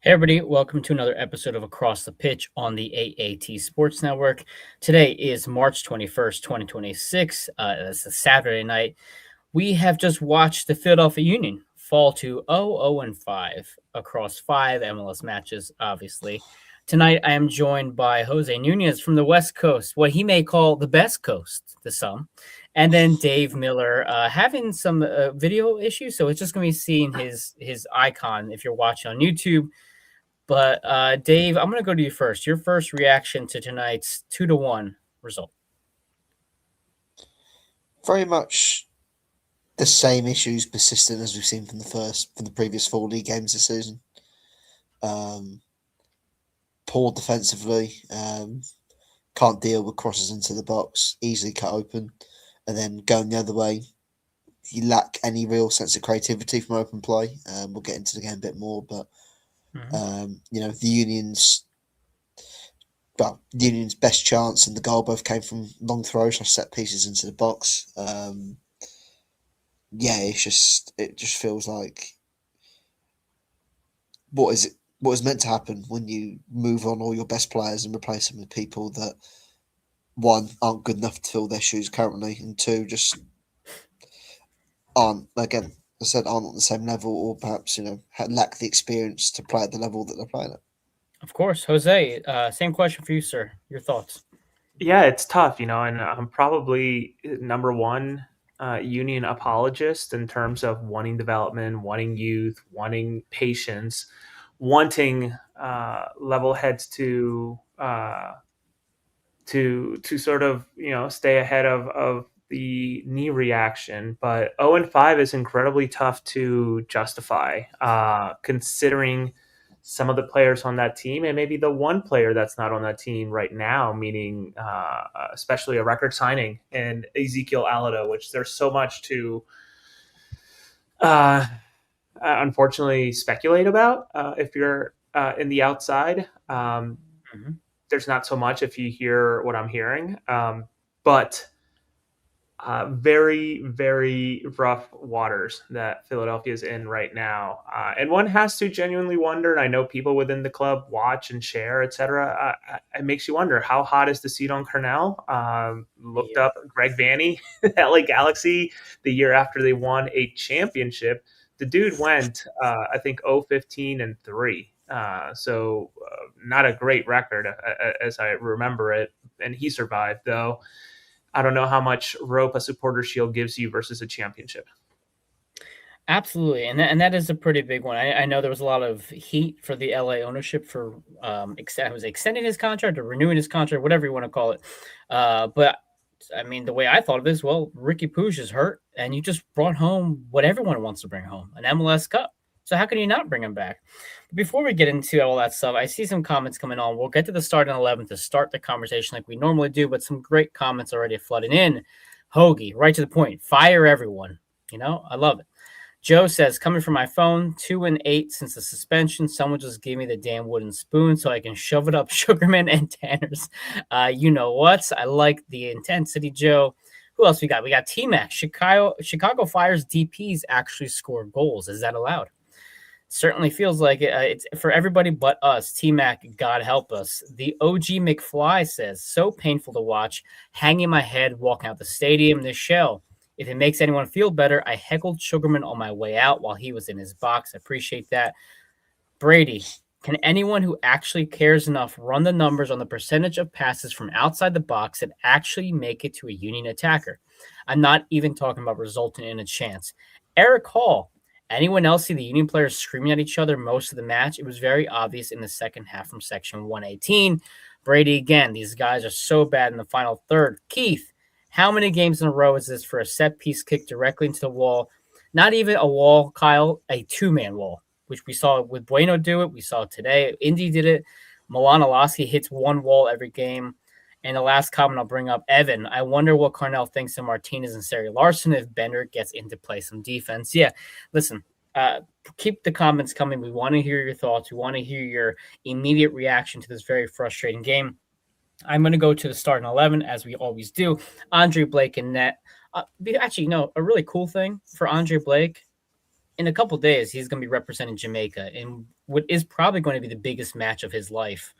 Hey, everybody, welcome to another episode of Across the Pitch on the AAT Sports Network. Today is March 21st, 2026. It's a Saturday night. We have just watched the Philadelphia Union fall to 0-5 across five MLS matches, obviously. Tonight, I am joined by Jose Nunez from the West Coast, what he may call the best coast to some. And then Dave Miller having some video issues, so it's just going to be seeing his icon if you're watching on YouTube. But Dave, I'm going to go to you first. Your first reaction to tonight's 2-1 result. Very much the same issues persistent as we've seen from the previous four league games this season. Poor defensively, can't deal with crosses into the box, easily cut open, and then going the other way, you lack any real sense of creativity from open play. We'll get into the game a bit more, but the Union's best chance and the goal both came from long throws or set pieces into the box. It just feels like what is meant to happen when you move on all your best players and replace them with people that one aren't good enough to fill their shoes currently, and two just aren't aren't on the same level, or perhaps lack the experience to play at the level that they're playing at. Of course, Jose. Same question for you, sir. Your thoughts? Yeah, it's tough, and I'm probably number one union apologist in terms of wanting development, wanting youth, wanting patience, wanting level heads to sort of stay ahead of the knee reaction. But 0-5 is incredibly tough to justify, considering some of the players on that team and maybe the one player that's not on that team right now, meaning especially a record signing and Ezekiel Alado, which there's so much to unfortunately speculate about if you're in the outside. There's not so much if you hear what I'm hearing, but very, very rough waters that Philadelphia is in right now. And one has to genuinely wonder, and I know people within the club watch and share, etc. It makes you wonder, how hot is the seat on Cornell? Looked up Greg Vanney, LA Galaxy, the year after they won a championship. The dude went, I think, 0-15-3. So not a great record as I remember it. And he survived, though. I don't know how much rope a supporter shield gives you versus a championship. Absolutely, and that is a pretty big one. I know there was a lot of heat for the LA ownership for extending his contract or renewing his contract, whatever you want to call it. But I mean, the way I thought of this, well, Ricky Pooch is hurt, and you just brought home what everyone wants to bring home, an MLS Cup. So how can you not bring him back? But before we get into all that stuff, I see some comments coming on. We'll get to the starting 11 to start the conversation like we normally do, but some great comments already flooding in. Hoagie, right to the point. Fire everyone. I love it. Joe says, coming from my phone, 2-8 since the suspension. Someone just gave me the damn wooden spoon so I can shove it up Sugarman and Tanner's. You know what? I like the intensity, Joe. Who else we got? We got T-Mac. Chicago Fire's DPs actually score goals. Is that allowed? Certainly feels like it's for everybody but us. T-Mac, God help us. The OG McFly says, so painful to watch. Hanging my head, walking out the stadium. This shell. If it makes anyone feel better, I heckled Sugarman on my way out while he was in his box. I appreciate that. Brady, can anyone who actually cares enough run the numbers on the percentage of passes from outside the box that actually make it to a Union attacker? I'm not even talking about resulting in a chance. Eric Hall, anyone else see the Union players screaming at each other most of the match? It was very obvious in the second half from section 118. Brady, again, these guys are so bad in the final third. Keith, how many games in a row is this for a set piece kick directly into the wall? Not even a wall, Kyle, a two-man wall, which we saw with Bueno do it. We saw it today. Indy did it. Milan Alaski hits one wall every game. And the last comment I'll bring up, Evan, I wonder what Cornell thinks of Martinez and Sari Larson if Bender gets into play some defense. Yeah, listen, keep the comments coming. We want to hear your thoughts. We want to hear your immediate reaction to this very frustrating game. I'm going to go to the starting 11, as we always do. Andre Blake and net. Actually, no, a really cool thing for Andre Blake. in a couple of days, he's going to be representing Jamaica in what is probably going to be the biggest match of his life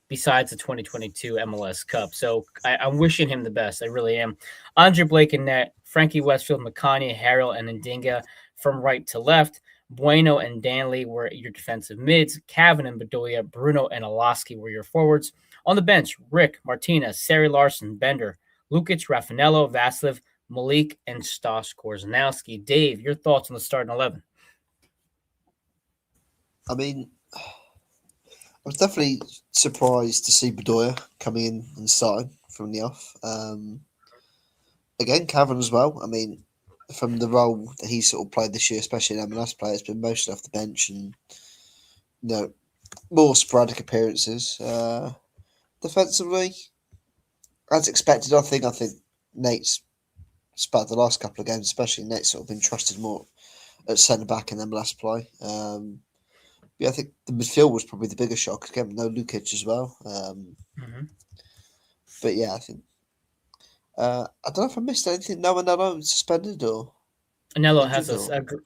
besides the 2022 MLS Cup. So I'm wishing him the best. I really am. Andre Blake in net, Frankie Westfield, McConaughey, Harrell, and Ndinga from right to left. Bueno and Danley were your defensive mids. Cavan and Bedoya, Bruno and Alaski were your forwards. On the bench, Rick, Martinez, Sari Larson, Bender, Lukic, Raffanello, Vasilev, Malik, and Stas Korzanowski. Dave, your thoughts on the starting 11? I mean, I was definitely surprised to see Bedoya coming in and starting from the off. Again, Cavan as well. I mean, from the role that he's sort of played this year, especially in MLS play, it's been mostly off the bench and more sporadic appearances. Defensively, as expected, I think Nate's spat the last couple of games, especially Nate's sort of been trusted more at centre back in MLS play. Yeah, I think the midfield was probably the bigger shock. Again, no Lukic as well. But yeah, I think I don't know if I missed anything. No Anello suspended or Anello has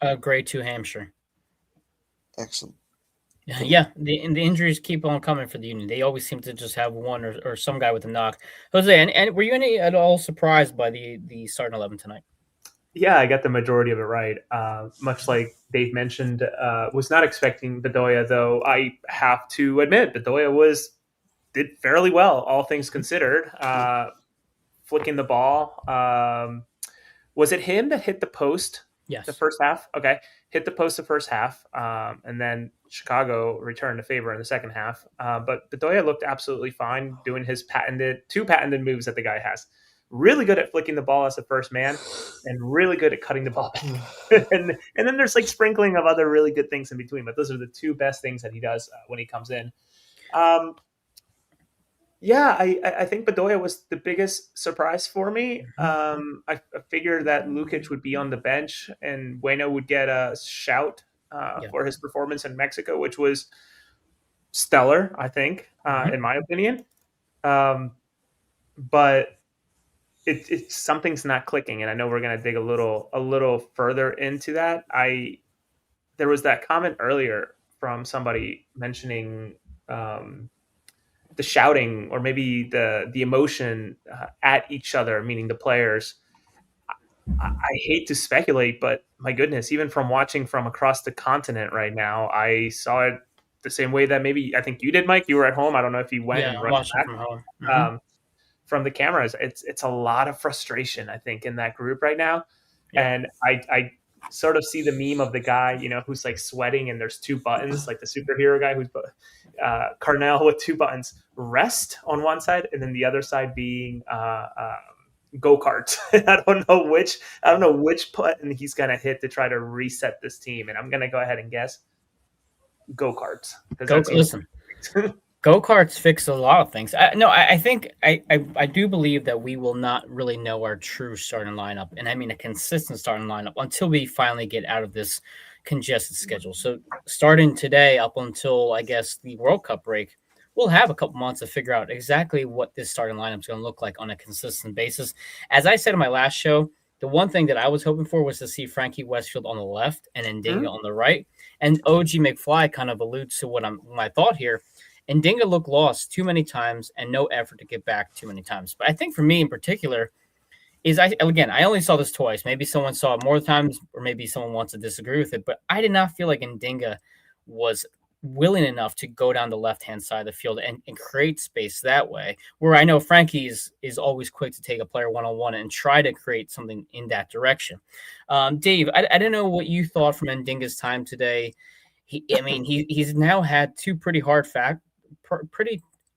a grade 2 hamstring. Excellent. Yeah, the injuries keep on coming for the Union. They always seem to just have one or some guy with a knock. Jose, and were you at all surprised by the starting 11 tonight? Yeah, I got the majority of it right. Much like Dave mentioned, was not expecting Bedoya, though I have to admit Bedoya did fairly well, all things considered. Flicking the ball. Was it him that hit the post? Yes. The first half? Okay. Hit the post the first half, and then returned the favor in the second half. But Bedoya looked absolutely fine doing his two patented moves that the guy has. Really good at flicking the ball as the first man and really good at cutting the ball back. and then there's like sprinkling of other really good things in between, but those are the two best things that he does when he comes in. Yeah, I think Bedoya was the biggest surprise for me. I figured that Lukic would be on the bench and Bueno would get a shout for his performance in Mexico, which was stellar, I think, in my opinion. But it's something's not clicking, and I know we're going to dig a little further into that. There was that comment earlier from somebody mentioning the shouting or maybe the emotion at each other, meaning the players. I hate to speculate, but my goodness, even from watching from across the continent right now, I saw it the same way that maybe I think you did, Mike. You were at home. I don't know if you went and rushed back from home. From the cameras. It's a lot of frustration, I think, in that group right now. Yeah. And I sort of see the meme of the guy, who's like sweating and there's two buttons, like the superhero guy who's Carnell with two buttons, rest on one side and then the other side being go-karts. I don't know which button he's going to hit to try to reset this team. And I'm going to go ahead and guess go-karts. Listen. Go-karts fix a lot of things. I think I do believe that we will not really know our true starting lineup, and I mean a consistent starting lineup, until we finally get out of this congested schedule. So starting today up until, I guess, the World Cup break, we'll have a couple months to figure out exactly what this starting lineup is going to look like on a consistent basis. As I said in my last show, the one thing that I was hoping for was to see Frankie Westfield on the left and Ndinga on the right. And OG McFly kind of alludes to my thought here. And Ndinga looked lost too many times and no effort to get back too many times. But I think for me in particular is I only saw this twice. Maybe someone saw it more times or maybe someone wants to disagree with it. But I did not feel like Ndinga was willing enough to go down the left-hand side of the field and create space that way, where I know Frankie is always quick to take a player one-on-one and try to create something in that direction. Dave, I don't know what you thought from Ndinga's time today. He's now had two pretty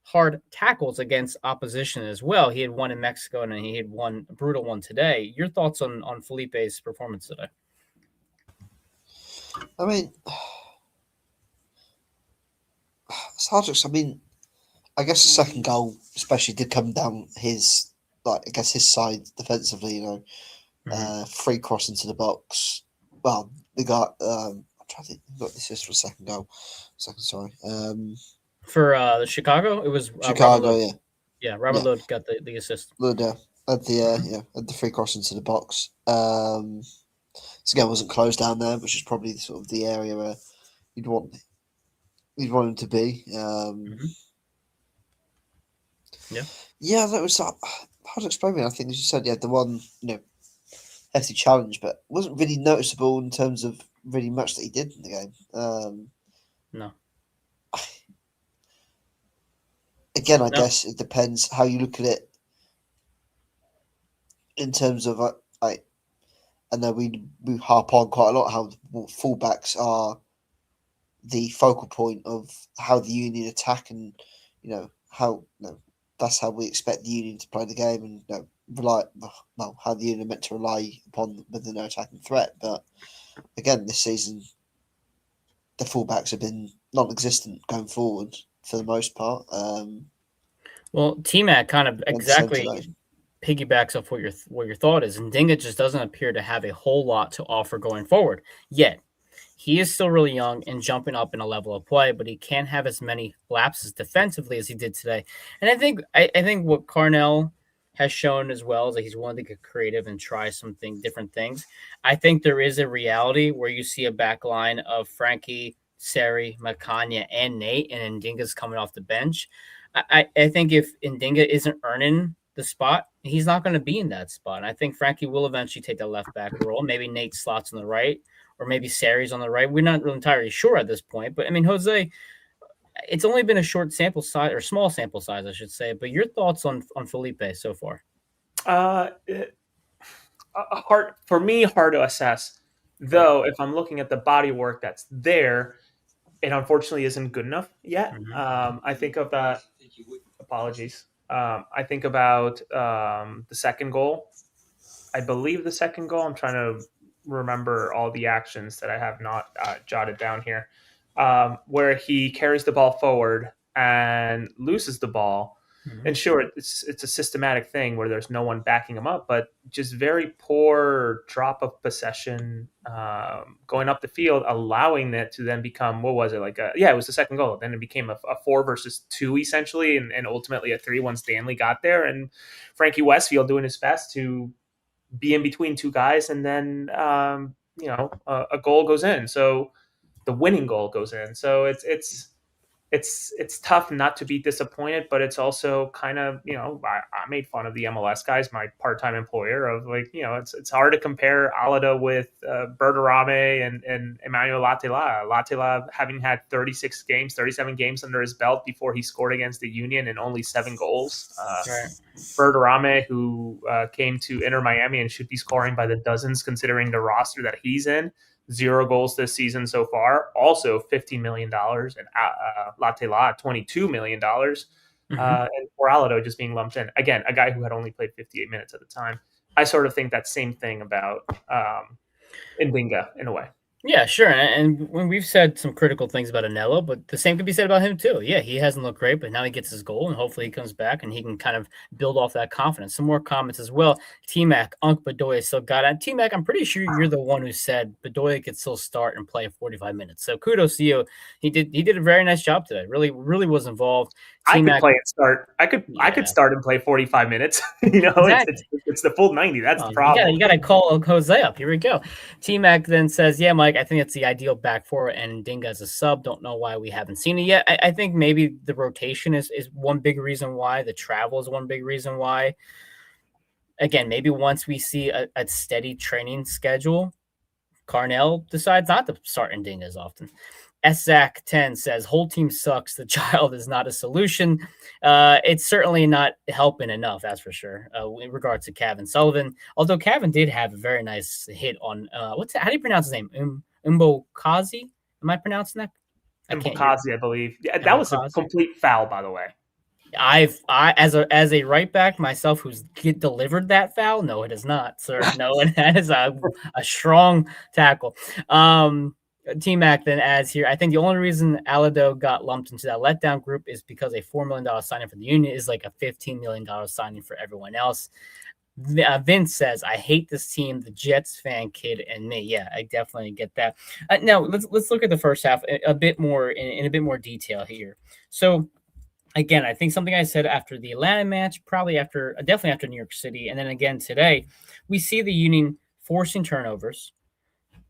hard tackles against opposition as well. He had one in Mexico and he had a brutal one today. Your thoughts on Felipe's performance today? I mean, it's hard to. I mean, I guess the second goal especially did come down his side defensively. Free cross into the box. Well, the guy. I'm trying to think. Got the assist for a second goal. For the Chicago, it was Chicago. Robert Lod got the assist. Lod had the free cross into the box. this game wasn't closed down there, which is probably sort of the area where you'd want him to be. Yeah. Yeah, that was hard to explain. I think, as you said, the one hefty challenge, but wasn't really noticeable in terms of really much that he did in the game. No. Again, I guess it depends how you look at it. In terms of I know we harp on quite a lot how fullbacks are the focal point of how the Union attack, and how that's how we expect the Union to play the game, and rely how the Union are meant to rely upon within their attacking threat. But again, this season, the fullbacks have been non-existent going forward for the most part. Well, T-Mac kind of exactly piggybacks off what your thought is, and Dinga just doesn't appear to have a whole lot to offer going forward yet. He is still really young and jumping up in a level of play, but he can't have as many lapses defensively as he did today. And I think what Carnell has shown as well is that he's willing to get creative and try different things. I think there is a reality where you see a back line of Frankie, Seri, Makanya, and Nate, and Ndinga's coming off the bench. I think if Ndinga isn't earning the spot, he's not going to be in that spot. And I think Frankie will eventually take the left back role. Maybe Nate slots on the right, or maybe Sari's on the right. We're not really entirely sure at this point. But I mean, Jose, it's only been a short sample size, or small sample size, I should say. But your thoughts on Felipe so far? Hard to assess. Though, if I'm looking at the body work that's there, it unfortunately isn't good enough yet. I think of that. Apologies. I think about the second goal. I believe the second goal. I'm trying to remember all the actions that I have not jotted down here, where he carries the ball forward and loses the ball. And sure, it's a systematic thing where there's no one backing him up, but just very poor drop of possession going up the field, allowing it to then become, what was it? It was the second goal. Then it became a 4 versus 2 essentially, and ultimately a 3 when Stanley got there. And Frankie Westfield doing his best to be in between two guys, and then a goal goes in. So the winning goal goes in. So it's tough not to be disappointed, but it's also kind of, I made fun of the MLS guys, my part-time employer, of it's hard to compare Alado with Berterame and Emmanuel Latela. Latela having had 37 games under his belt before he scored against the Union and only 7 goals. Right. Berterame, who came to Inter Miami and should be scoring by the dozens considering the roster that he's in. 0 goals this season so far. Also $15 million, and Latela $22 million. And Alado just being lumped in. Again, a guy who had only played 58 minutes at the time. I sort of think that same thing about Ndinga in a way. Yeah, sure. And when we've said some critical things about Anello, but the same could be said about him too. Yeah, he hasn't looked great, but now he gets his goal, and hopefully he comes back and he can kind of build off that confidence. Some more comments as well. T-Mac, Bedoya still got it. T-Mac, I'm pretty sure you're the one who said Bedoya could still start and play 45 minutes. So kudos to you. He did a very nice job today. Really was involved. T-Mac, I could play and start. I could start and play 45 minutes. Exactly. It's the full 90. That's the problem. You got to call Jose up. Here we go. T-Mac then says, yeah, Mike, I think it's the ideal back four, and Ndinga as a sub. Don't know why we haven't seen it yet. I think maybe the rotation is one big reason why. The travel is one big reason why. Again, maybe once we see a steady training schedule, Carnell decides not to start Ndinga as often. SZAC10 says, whole team sucks. The child is not a solution. It's certainly not helping enough, that's for sure, in regards to Kevin Sullivan. Although Kevin did have a very nice hit on, how do you pronounce his name? Mbokazi? Am I pronouncing that? Mbokazi, I believe. Yeah, that was a complete foul, by the way. I as a right back myself who's delivered that foul, no, it is not, sir. No, that is a strong tackle. T-Mac then adds here, I think the only reason Alado got lumped into that letdown group is because a $4 million signing for the Union is like a $15 million signing for everyone else. Vince says, I hate this team, the Jets fan kid and me. Yeah, I definitely get that. Now, let's look at the first half a bit more in a bit more detail here. So, again, I think something I said after the Atlanta match, definitely after New York City, and then again today, we see the Union forcing turnovers,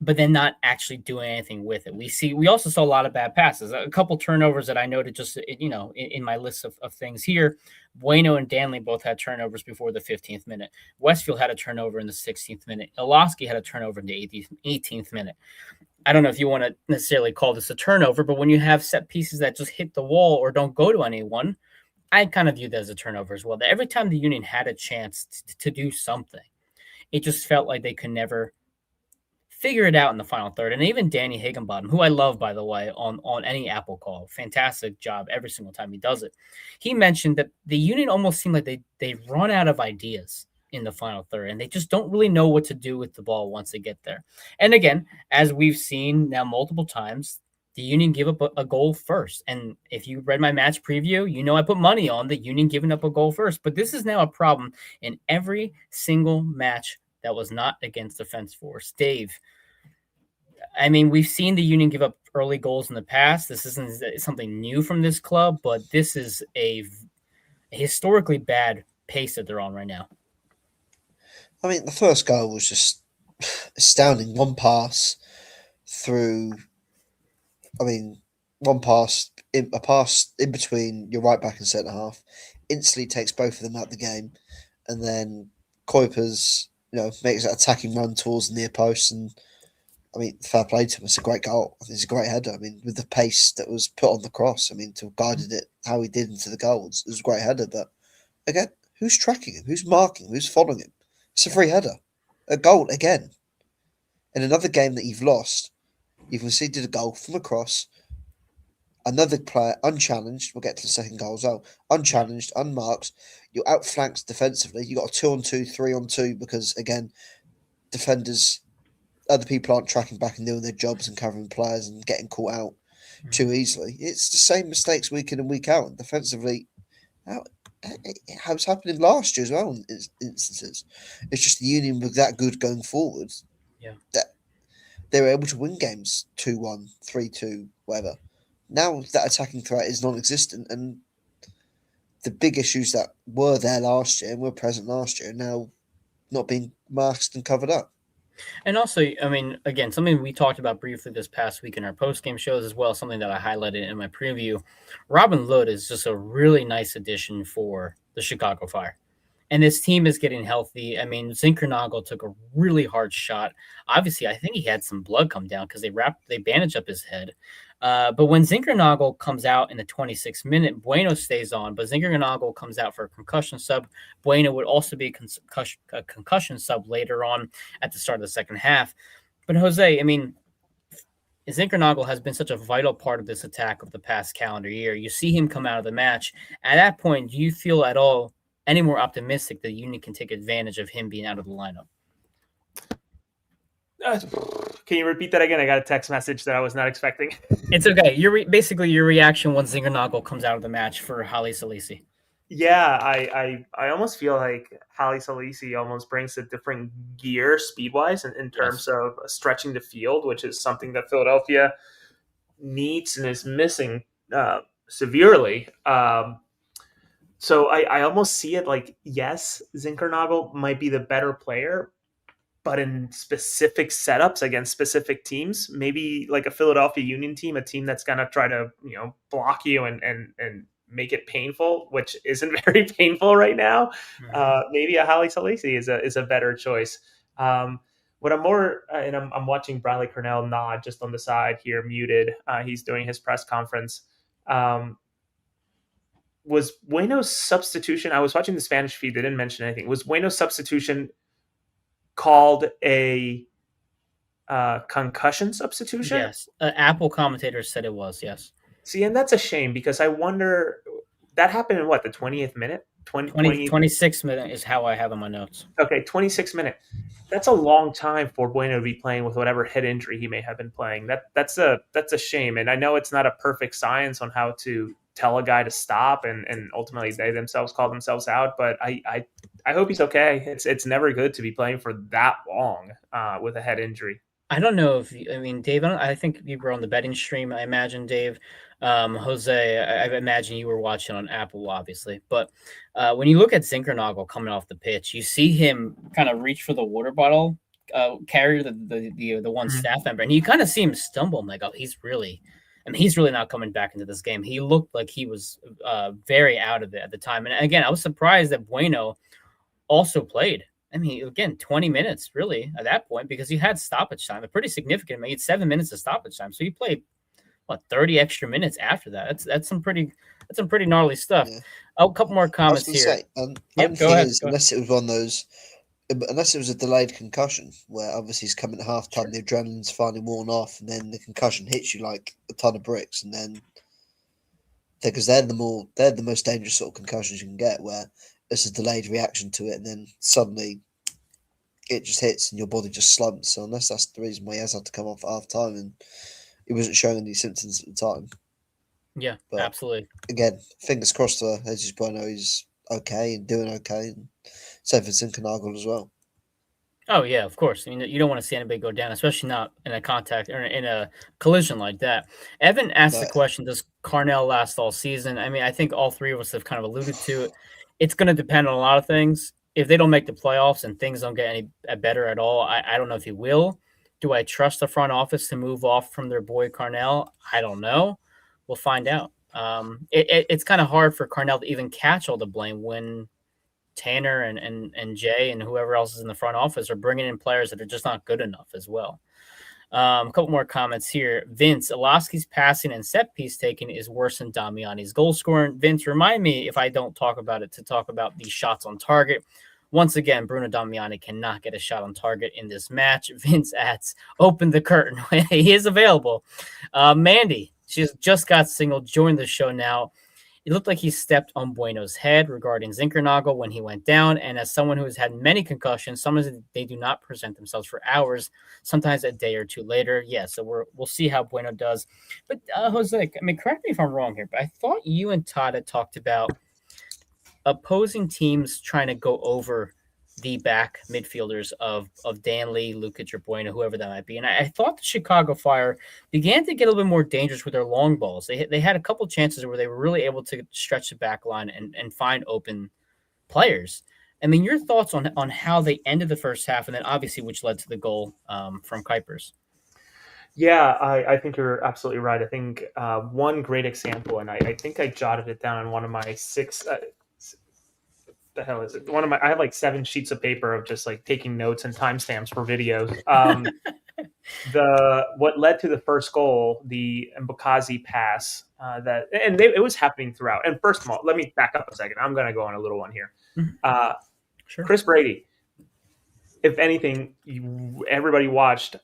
but then not actually doing anything with it. We also saw a lot of bad passes, a couple turnovers that I noted just, in my list of things here. Bueno and Danley both had turnovers before the 15th minute. Westfield had a turnover in the 16th minute. Iloski had a turnover in the 18th minute. I don't know if you want to necessarily call this a turnover, but when you have set pieces that just hit the wall or don't go to anyone, I kind of view that as a turnover as well. That every time the Union had a chance to do something, it just felt like they could never figure it out in the final third. And even Danny Higginbottom, who I love, by the way, on any Apple call, fantastic job every single time he does it. He mentioned that the Union almost seemed like they run out of ideas in the final third, and they just don't really know what to do with the ball once they get there. And again, as we've seen now multiple times, the Union give up a goal first. And if you read my match preview, you know I put money on the Union giving up a goal first. But this is now a problem in every single match that was not against Defense Force. Dave, I mean, we've seen the Union give up early goals in the past. This isn't something new from this club, but this is a historically bad pace that they're on right now. I mean, the first goal was just astounding. One pass through. I mean, a pass in between your right back and centre half, instantly takes both of them out of the game, and then Kuipers, makes that attacking run towards the near post, and I mean, fair play to him. It's a great goal. I think it's a great header. I mean, with the pace that was put on the cross, I mean, to have guided it how he did into the goal, it was a great header. But again, who's tracking him? Who's marking him? Who's following him? It's a free header. A goal again. In another game that you've lost, you've conceded a goal from a cross. Another player unchallenged. We'll get to the second goal as well. Unchallenged, unmarked. You're outflanked defensively. You got a 2-on-2, 3-on-2 because again, other people aren't tracking back and doing their jobs and covering players and getting caught out too easily. It's the same mistakes week in and week out. And defensively, it was happening last year as well in instances. It's just the Union were that good going forward that they were able to win games 2-1, 3-2, whatever. Now that attacking threat is non-existent, and the big issues that were there last year and were present last year are now not being masked and covered up. And also, I mean, again, something we talked about briefly this past week in our post-game shows as well, something that I highlighted in my preview. Robin Lod is just a really nice addition for the Chicago Fire. And this team is getting healthy. I mean, Zinkernagel took a really hard shot. Obviously, I think he had some blood come down because they bandaged up his head. But when Zinkernagel comes out in the 26th minute, Bueno stays on, but Zinkernagel comes out for a concussion sub. Bueno would also be a concussion sub later on at the start of the second half. But Jose, I mean, Zinkernagel has been such a vital part of this attack of the past calendar year. You see him come out of the match. At that point, do you feel at all any more optimistic that Union can take advantage of him being out of the lineup? Can you repeat that again? I got a text message that I was not expecting. It's okay. Basically your reaction when Zinkernagel comes out of the match for Haile Selassie. Yeah, I almost feel like Haile Selassie almost brings a different gear speed-wise in terms of stretching the field, which is something that Philadelphia needs and is missing severely. So I almost see it like, yes, Zinkernagel might be the better player, but in specific setups against specific teams, maybe like a Philadelphia Union team, a team that's going to try to, block you and make it painful, which isn't very painful right now. Maybe a Haile Selassie is a better choice. What I'm more, and I'm watching Bradley Cornell nod just on the side here, muted. He's doing his press conference. Was Bueno's substitution? I was watching the Spanish feed. They didn't mention anything. Was Bueno's substitution called a concussion substitution? Yes. Apple commentators said it was, yes. See, and that's a shame because I wonder, that happened in what, the 20th minute? 26th minute is how I have in my notes. Okay, 26th minute. That's a long time for Bueno to be playing with whatever head injury he may have been playing. That's a shame. And I know it's not a perfect science on how to tell a guy to stop and ultimately they themselves call themselves out, but I hope he's okay. It's never good to be playing for that long with a head injury. I don't know Dave, I think you were on the betting stream, I imagine, Dave. Jose, I imagine you were watching on Apple, obviously. But when you look at Zinkernagel coming off the pitch, you see him kind of reach for the water bottle, carrier, the one staff member, and you kind of see him stumble. I'm like, oh, he's really not coming back into this game. He looked like he was very out of it at the time. And again, I was surprised that Bueno also played. I mean, again, 20 minutes really at that point because he had stoppage time, a pretty significant. I mean, he had 7 minutes of stoppage time, so he played 30 extra minutes after that. That's some pretty gnarly stuff. Yeah. Oh, a couple more comments here. Say, yep, go ahead. Unless it was one of those, unless it was a delayed concussion where obviously he's coming at halftime, the adrenaline's finally worn off, and then the concussion hits you like a ton of bricks, and then because they're the most dangerous sort of concussions you can get, where it's a delayed reaction to it, and then suddenly it just hits and your body just slumps. So unless that's the reason why he has had to come off at half time and he wasn't showing any symptoms at the time. Yeah, but absolutely. Again, fingers crossed for Jesus Bueno. He's okay and doing okay, and same for Zinchenko as well. Oh yeah, of course. I mean, you don't want to see anybody go down, especially not in a contact or in a collision like that. Evan asked the question: does Carnell last all season? I mean, I think all three of us have kind of alluded to it. It's going to depend on a lot of things. If they don't make the playoffs and things don't get any better at all, I don't know if he will. Do I trust the front office to move off from their boy Carnell? I don't know. We'll find out. It's kind of hard for Carnell to even catch all the blame when Tanner and Jay and whoever else is in the front office are bringing in players that are just not good enough as well. A couple more comments here. Vince, Olaski's passing and set piece taking is worse than Damiani's goal scoring. Vince, remind me if I don't talk about it to talk about the shots on target. Once again, Bruno Damiani cannot get a shot on target in this match. Vince adds, open the curtain. He is available. Mandy, she's just got single, joined the show now. It looked like he stepped on Bueno's head regarding Zinchenko when he went down. And as someone who has had many concussions, sometimes they do not present themselves for hours, sometimes a day or two later. Yeah, so we'll see how Bueno does. But Jose, I mean, correct me if I'm wrong here, but I thought you and Todd had talked about opposing teams trying to go over the back midfielders of Danley, Lukic, or Bueno, whoever that might be. And I thought the Chicago Fire began to get a little bit more dangerous with their long balls. They had a couple chances where they were really able to stretch the back line and find open players. I mean, your thoughts on how they ended the first half and then obviously which led to the goal from Kuipers. Yeah, I think you're absolutely right. I think one great example, and I think I jotted it down on one of my six the hell is it? I have like 7 sheets of paper of just like taking notes and timestamps for videos. What led to the first goal, the Mbukazi pass, it was happening throughout. And first of all, let me back up a second. I'm going to go on a little one here. Sure. Chris Brady. If anything, everybody watched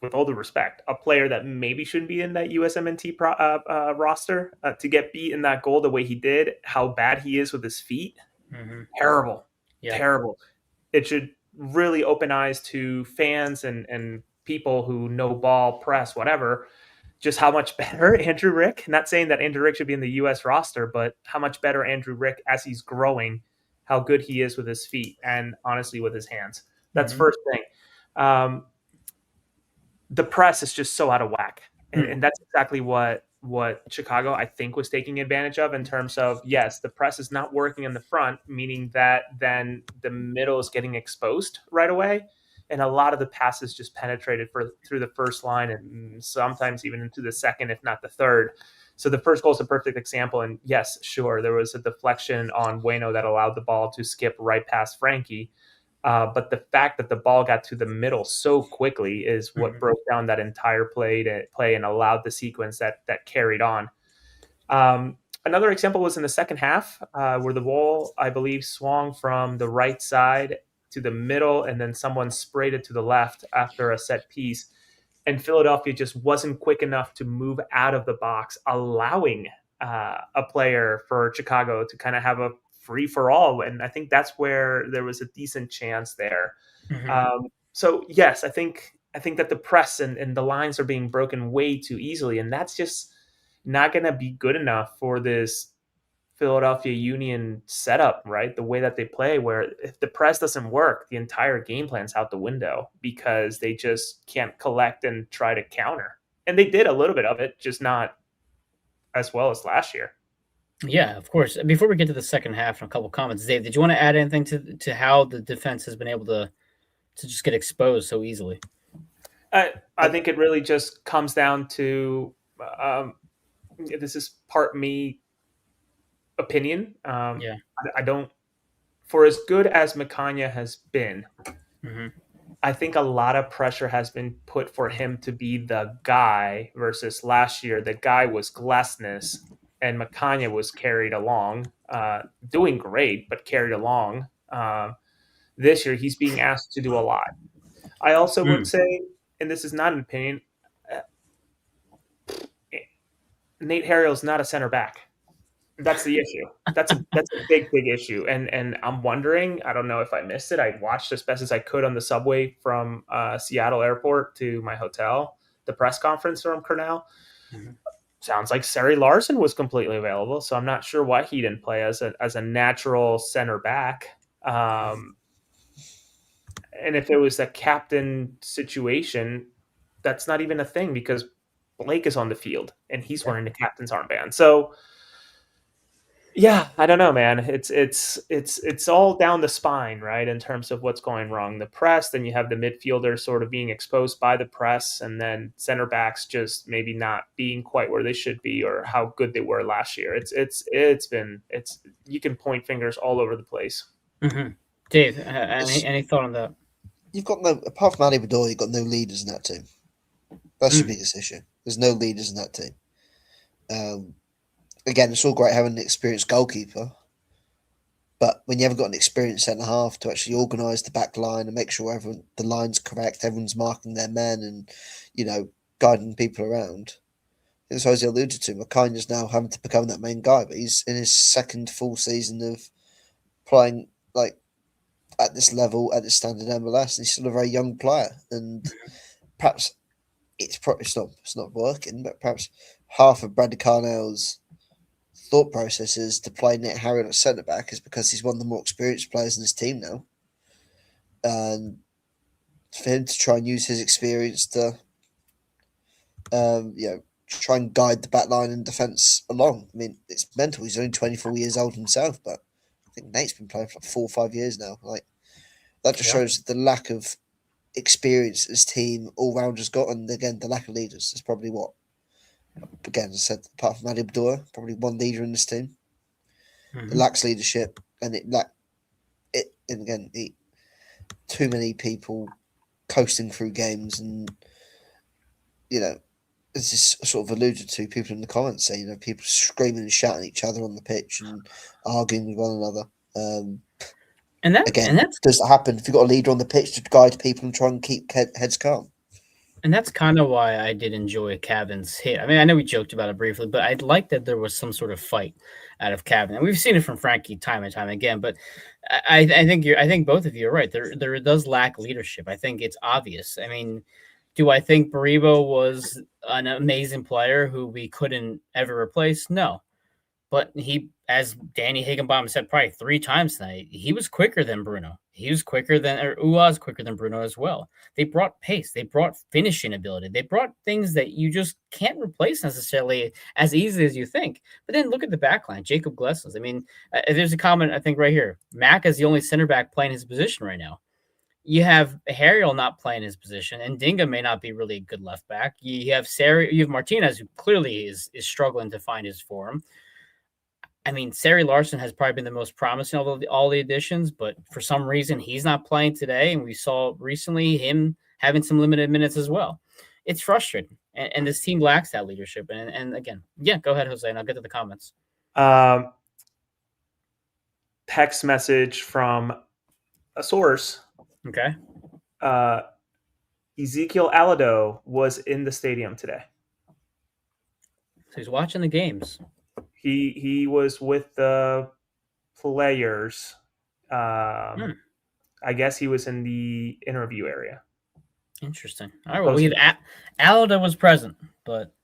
with all due respect, a player that maybe shouldn't be in that USMNT roster to get beat in that goal the way he did, how bad he is with his feet. Mm-hmm. Terrible. Yeah. Terrible. It should really open eyes to fans and people who know ball, press, whatever, just how much better Andrew Rick, not saying that Andrew Rick should be in the U.S. roster, but how much better Andrew Rick as he's growing, how good he is with his feet and honestly with his hands. That's first thing. The press is just so out of whack. And that's exactly what Chicago, I think, was taking advantage of in terms of, yes, the press is not working in the front, meaning that then the middle is getting exposed right away. And a lot of the passes just penetrated through the first line and sometimes even into the second, if not the third. So the first goal is a perfect example. And yes, sure, there was a deflection on Bueno that allowed the ball to skip right past Frankie. But the fact that the ball got to the middle so quickly is what broke down that entire play and allowed the sequence that carried on. Another example was in the second half where the ball, I believe, swung from the right side to the middle and then someone sprayed it to the left after a set piece. And Philadelphia just wasn't quick enough to move out of the box, allowing a player for Chicago to kind of have a free for all. And I think that's where there was a decent chance there. So yes, I think that the press and the lines are being broken way too easily. And that's just not going to be good enough for this Philadelphia Union setup, right? The way that they play, where if the press doesn't work, the entire game plan's out the window because they just can't collect and try to counter. And they did a little bit of it, just not as well as last year. Yeah, of course. Before we get to the second half and a couple comments, Dave, did you want to add anything to how the defense has been able to to just get exposed so easily. I think it really just comes down to this is part me opinion. Yeah. I don't, for as good as Makanya has been, Hmm. I think a lot of pressure has been put for him to be the guy versus last year. The guy was Glassness and Makanya was carried along, doing great, but carried along. This year, he's being asked to do a lot. I also would Mm. say, and this is not an opinion, uh, Nate Harriel's not a center back. That's the issue. That's a big issue. And I'm wondering. I don't know if I missed it. I watched as best as I could on the subway from Seattle Airport to my hotel. The press conference from Cornell. Mhm. Sounds like Sari Larson was completely available. So I'm not sure why he didn't play as a natural center back. And if it was a captain situation, that's not even a thing because Blake is on the field and he's Yeah. wearing the captain's armband. So yeah, I don't know, man. It's all down the spine, right? In terms of what's going wrong. The press, then you have the midfielders sort of being exposed by the press, and then center backs just maybe not being quite where they should be or how good they were last year. It's you can point fingers all over the place. Hmm. Dave, It's, any thought on that? you've got no, apart from Ali Bador, you've got no leaders in that team. That's your Mm. biggest issue. There's no leaders in that team. Um, Again, it's all great having an experienced goalkeeper, but when you haven't got an experienced centre half to actually organise the back line and make sure the line's correct, everyone's marking their men and, guiding people around. As Jose alluded to, McKinnon's now having to become that main guy, but he's in his second full season of playing like at this level, at this standard MLS, and he's still a very young player. And perhaps it's not working, but perhaps half of Brady Carnell's thought process is to play Nick Harriott at centre back is because he's one of the more experienced players in his team now, and for him to try and use his experience to, try and guide the back line and defence along. I mean, it's mental. He's only 24 years old himself, but I think Nate's been playing for like 4 or 5 years now. Like that just Yeah. shows the lack of experience his team all round has got, and again the lack of leaders. Is probably what, again, as I said, apart from Adi Abdullah, probably one leader in this team. It Hmm. lacks leadership, and and again, too many people coasting through games, and as this sort of alluded to, people in the comments say, people screaming and shouting at each other on the pitch and arguing with one another. And Again, that's does that happen if you've got a leader on the pitch to guide people and try and keep heads calm? kind of why I did enjoy Cavan's hit. I mean, I know we joked about it briefly, but I like that there was some sort of fight out of Cavan, and we've seen it from Frankie time and time again. But I think both of you are right. There does lack leadership. I think it's obvious. I mean, do I think Baribo was an amazing player who we couldn't ever replace? No. But he, as Danny Higginbottom said probably 3 times tonight, he was quicker than Bruno. He was quicker than, or was quicker than Bruno as well. They brought pace. They brought finishing ability. They brought things that you just can't replace necessarily as easily as you think. But then look at the back line, Jacob Glessens. I mean, there's a comment, I think, right here. Mack is the only center back playing his position right now. You have Harriel not playing his position, and Dinga may not be really a good left back. You have Sarri, you have Martinez, who clearly is struggling to find his form. I mean, Sari Larson has probably been the most promising of all the additions, but for some reason he's not playing today, and we saw recently him having some limited minutes as well. It's frustrating, and this team lacks that leadership. And again, yeah, go ahead, Jose, and I'll get to the comments. Text message from a source. Okay. Ezekiel Alado was in the stadium today. So he's watching the games. He was with the players. I guess he was in the interview area. Interesting. All right. Well, we have Alado was present, but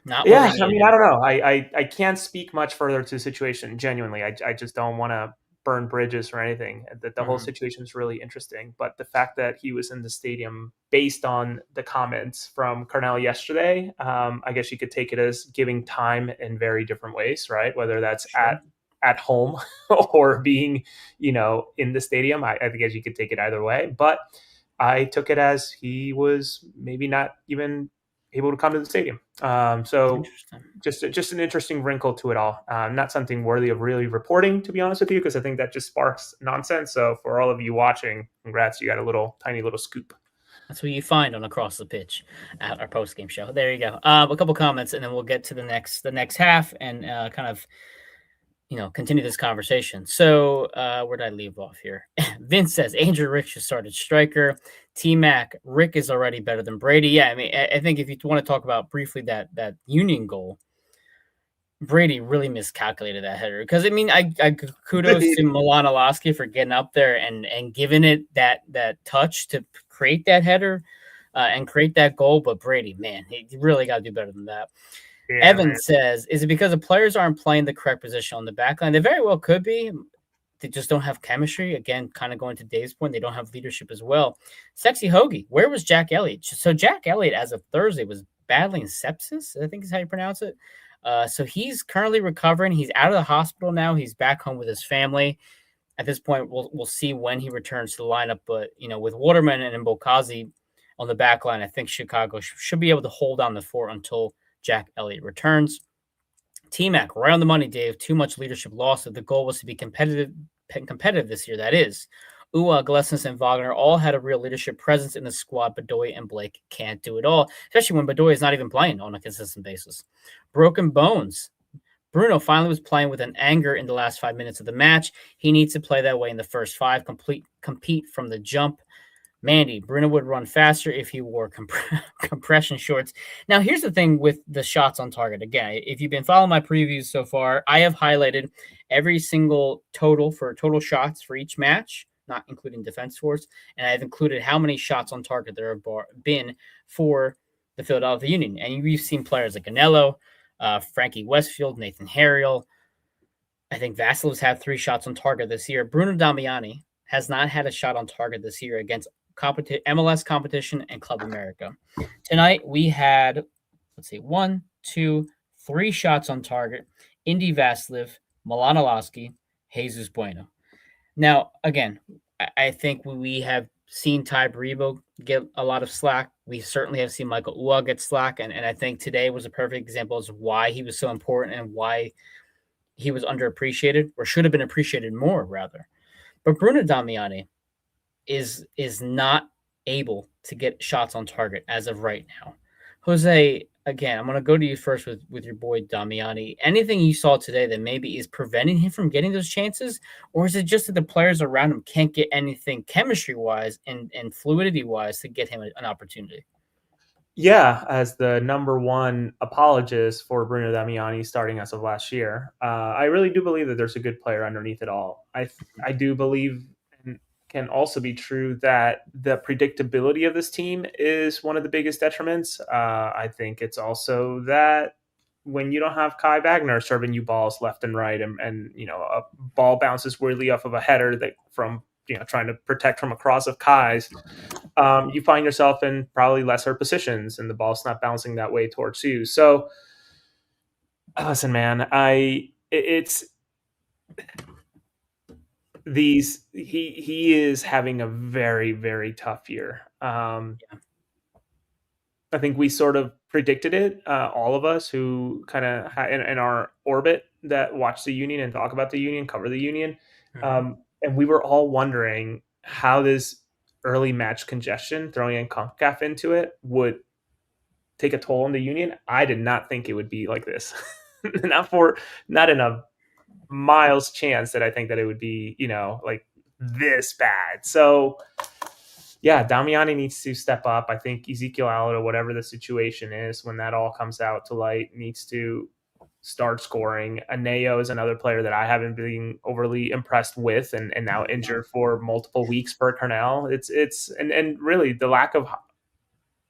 not. Yeah, I mean, I don't know. I can't speak much further to the situation. Genuinely, I just don't want to burn bridges or anything. The whole situation is really interesting, but the fact that he was in the stadium, based on the comments from Cornell yesterday, I guess you could take it as giving time in very different ways, right? Whether that's at home or being, in the stadium. I guess you could take it either way. But I took it as he was maybe not even able to come to the stadium. So Interesting. just an interesting wrinkle to it all. Not something worthy of really reporting, to be honest with you, because I think that just sparks nonsense. So for all of you watching, congrats, you got a tiny little scoop. That's what you find on Across the Pitch at our post game show. There you go. A couple comments, and then we'll get to the next half and kind of continue this conversation. So where did I leave off here? Vince says Andrew Rick should start at striker. T Mac, Rick is already better than Brady. Yeah, I mean, I think if you want to talk about briefly that Union goal, Brady really miscalculated that header because I kudos to Milan Alaski for getting up there and giving it that touch to create that header and create that goal. But Brady, man, he really got to do better than that. Yeah, Evan says, is it because the players aren't playing the correct position on the back line? They very well could be. They just don't have chemistry. Again, kind of going to Dave's point, they don't have leadership as well. Sexy Hoagie, where was Jack Elliott? So Jack Elliott, as of Thursday, was battling sepsis, I think is how you pronounce it. So he's currently recovering. He's out of the hospital now. He's back home with his family. At this point, we'll see when he returns to the lineup. But, with Waterman and Mbokazi on the back line, I think Chicago should be able to hold down the fort until Jack Elliott returns. T-Mac, right on the money, Dave. Too much leadership loss. If the goal was to be competitive this year, that is. Ua, Glesnes, and Wagner all had a real leadership presence in the squad. Bedoya and Blake can't do it all, especially when Bedoya is not even playing on a consistent basis. Broken bones. Bruno finally was playing with an anger in the last 5 minutes of the match. He needs to play that way in the first 5, compete from the jump. Mandy, Bruno would run faster if he wore compression shorts. Now, here's the thing with the shots on target. Again, if you've been following my previews so far, I have highlighted every single total shots for each match, not including defense force, and I've included how many shots on target there have been for the Philadelphia Union. And we've seen players like Anello, Frankie Westfield, Nathan Harriel. I think Vasilev's had 3 shots on target this year. Bruno Damiani has not had a shot on target this year against MLS competition and Club America. Tonight we had, 1, 2, 3 shots on target. Indy Vassilev, Milan Alaski, Jesus Bueno. Now, again, I think we have seen Ty Baribo get a lot of slack. We certainly have seen Michael Ua get slack, and I think today was a perfect example of why he was so important and why he was underappreciated, or should have been appreciated more, rather. But Bruno Damiani is not able to get shots on target as of right now. Jose, again, I'm going to go to you first with your boy Damiani. Anything you saw today that maybe is preventing him from getting those chances, or is it just that the players around him can't get anything chemistry-wise and fluidity-wise to get him an opportunity? Yeah, as the number one apologist for Bruno Damiani starting as of last year, I really do believe that there's a good player underneath it all. I do believe, and can also be true, that the predictability of this team is one of the biggest detriments. I think it's also that when you don't have Kai Wagner serving you balls left and right, and a ball bounces weirdly off of a header that from trying to protect from a cross of Kai's, you find yourself in probably lesser positions and the ball's not bouncing that way towards you. So listen, man, he is having a very, very tough year. I think we sort of predicted it, all of us who kind of in our orbit that watch the Union and talk about the Union, cover the Union. And we were all wondering how this early match congestion, throwing in CONCACAF into it, would take a toll on the Union. I did not think it would be like this. not in a miles chance that I think that it would be, like this bad. So yeah, Damiani needs to step up. I think Ezekiel Alado, whatever the situation is, when that all comes out to light, needs to start scoring. Aneo is another player that I haven't been overly impressed with, and now injured for multiple weeks per Cornell. It's really the lack of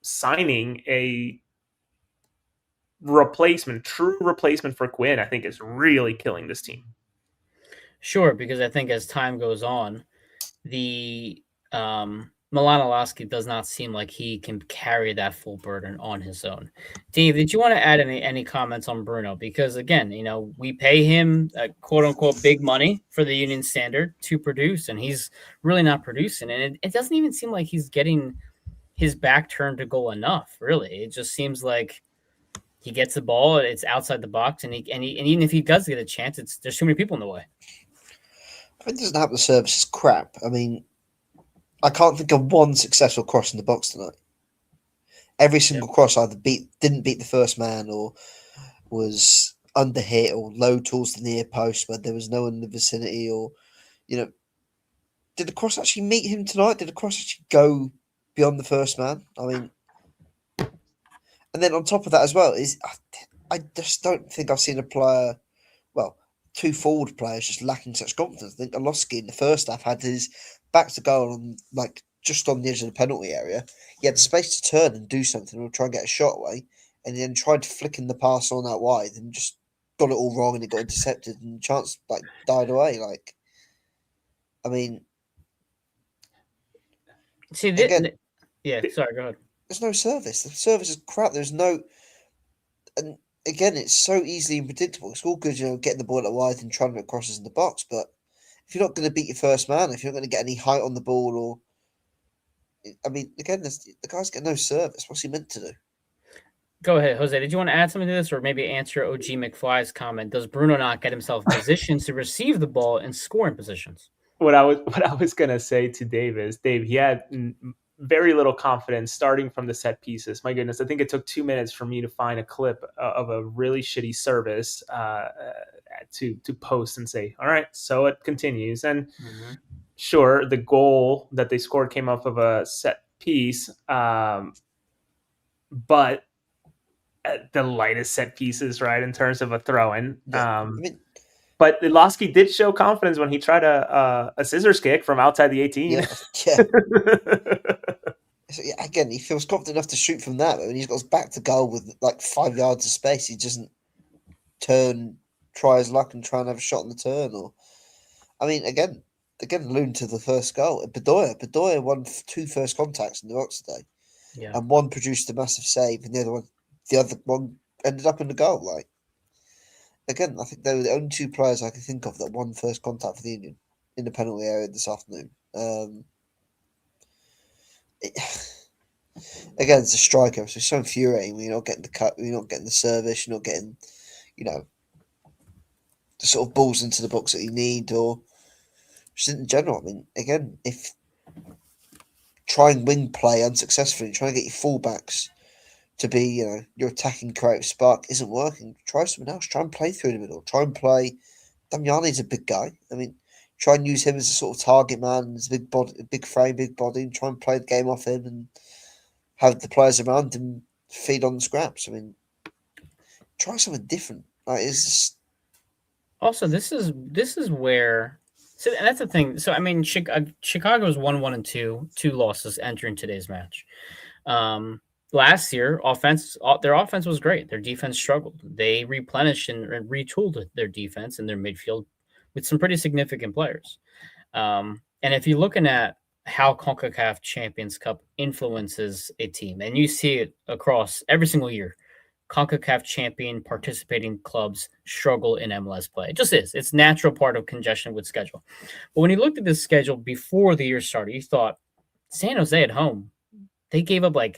signing a true replacement for Quinn, I think, is really killing this team. Sure, because I think as time goes on, Milan does not seem like he can carry that full burden on his own. Dave, did you want to add any comments on Bruno? Because again, we pay him quote unquote big money for the Union Standard to produce, and he's really not producing. And it doesn't even seem like he's getting his back turned to goal enough. Really, it just seems like he gets the ball, it's outside the box, and even if he does get a chance, there's too many people in the way. I mean, it doesn't have the service is crap. I mean, I can't think of one successful cross in the box tonight. Every single cross either didn't beat the first man, or was under hit, or low towards the near post where there was no one in the vicinity, or did the cross actually meet him tonight? Did the cross actually go beyond the first man? I mean, and then on top of that as well I just don't think I've seen a player, well, two forward players just lacking such confidence. I think Alosky in the first half had his back to goal on just on the edge of the penalty area. He had space to turn and do something or try and get a shot away, and then tried flicking the pass on out wide and just got it all wrong and it got intercepted and the chance died away. I mean, see, again, sorry, go ahead. There's no service. The service is crap. There's no, and again, it's so easily unpredictable. It's all good, getting the ball out wide and trying to make crosses in the box, but if you're not going to beat your first man, if you're not going to get any height on the ball, or I mean, again, the guy's got no service. What's he meant to do? Go ahead, Jose. Did you want to add something to this, or maybe answer OG McFly's comment? Does Bruno not get himself in positions to receive the ball and score in positions? What I was gonna say to Dave is, Dave, he had very little confidence starting from the set pieces. My goodness, I think it took 2 minutes for me to find a clip of a really shitty service to post and say, all right, so it continues. And sure, the goal that they scored came off of a set piece, but the lightest set pieces, right, in terms of a throw-in. Yeah. But Ilosky did show confidence when he tried a scissors kick from outside the 18. Yeah. So, again, he feels confident enough to shoot from that, but when he's got his back to goal with 5 yards of space, he doesn't try his luck and try and have a shot on the turn. Or, I mean, again, alluding to the first goal, Bedoya won 2 first contacts in the box today, and one produced a massive save, and the other one ended up in the goal. Again, I think they were the only 2 players I can think of that won first contact for the Union in the penalty area this afternoon. Again, it's a striker, so it's so infuriating when you're not getting the cut, you're not getting the service, you're not getting, the sort of balls into the box that you need, or just in general. I mean, again, if trying wing play unsuccessfully, trying to get your fullbacks to be, your attacking creative spark isn't working, try something else. Try and play through the middle. Try and play. Damiani's a big guy. I mean, try and use him as a sort of target man, as a big body, big frame, big body, and try and play the game off him and have the players around him feed on the scraps. I mean, try something different. It's just... Also, this is where. So and that's the thing. So I mean, Chicago was 1-1-2, 2 losses entering today's match. Last year, their offense was great. Their defense struggled. They replenished and retooled their defense and their midfield with some pretty significant players. And if you're looking at how CONCACAF Champions Cup influences a team, and you see it across every single year, CONCACAF champion participating clubs struggle in MLS play. It just is. It's a natural part of congestion with schedule. But when you looked at this schedule before the year started, you thought San Jose at home, they gave up a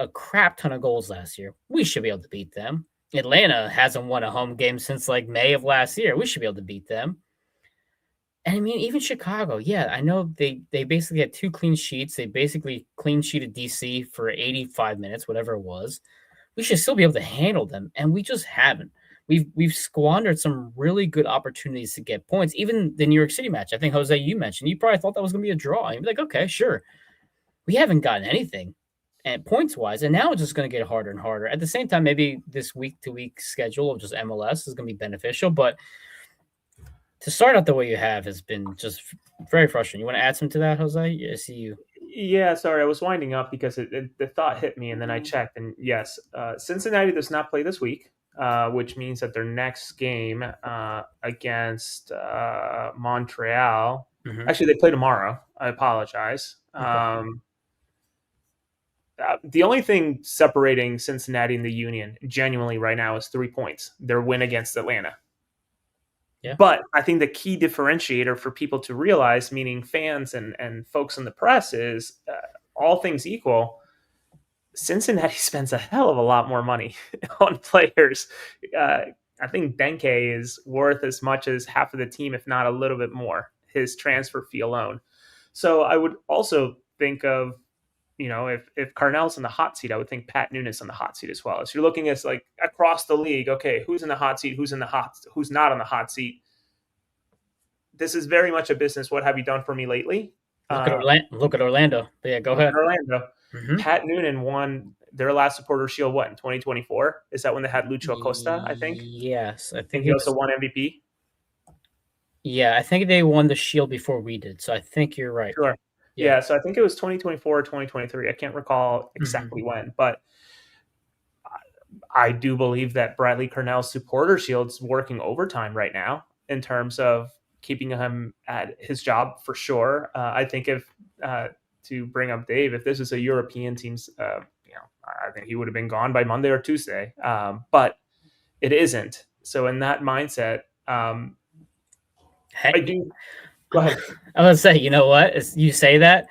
crap ton of goals last year. We should be able to beat them. Atlanta hasn't won a home game since May of last year. We should be able to beat them. And I mean, even Chicago, I know they basically had 2 clean sheets. They basically clean sheeted DC for 85 minutes, whatever it was. We should still be able to handle them, and we just haven't. We've squandered some really good opportunities to get points. Even the New York City match, I think, Jose, you mentioned, you probably thought that was going to be a draw. You'd be like, okay, sure. We haven't gotten anything. And points-wise, and now it's just going to get harder and harder. At the same time, maybe this week-to-week schedule of just MLS is going to be beneficial, but to start out the way you have has been just very frustrating. You want to add something to that, Jose? I see you. Yeah, sorry, I was winding up because the thought hit me, and then I checked, and yes, Cincinnati does not play this week, which means that their next game against Montreal Actually, they play tomorrow. I apologize. Okay. The only thing separating Cincinnati and the Union genuinely right now is 3 points. Their win against Atlanta. Yeah. But I think the key differentiator for people to realize, meaning fans and folks in the press, is all things equal, Cincinnati spends a hell of a lot more money on players. I think Denke is worth as much as half of the team, if not a little bit more, his transfer fee alone. So I would also think of, if Carnell's in the hot seat, I would think Pat Noonan on the hot seat as well. So you're looking at like across the league, okay, who's in the hot seat, who's not on the hot seat. This is very much a business. What have you done for me lately? Look at Orlando. But yeah, go ahead. Orlando. Pat Noonan won their last Supporter Shield, in 2024? Is that when they had Lucho Acosta, I think? Yes. I think he also won MVP? Yeah, I think they won the Shield before we did, so I think you're right. Sure. Yeah, so I think it was 2024 or 2023. I can't recall exactly when, but I do believe that Bradley Cornell's Supporter Shield's working overtime right now in terms of keeping him at his job for sure. I think to bring up Dave, if this is a European team's, I think he would have been gone by Monday or Tuesday, but it isn't. So in that mindset, I do. Go ahead. I was gonna say, you know what? You say that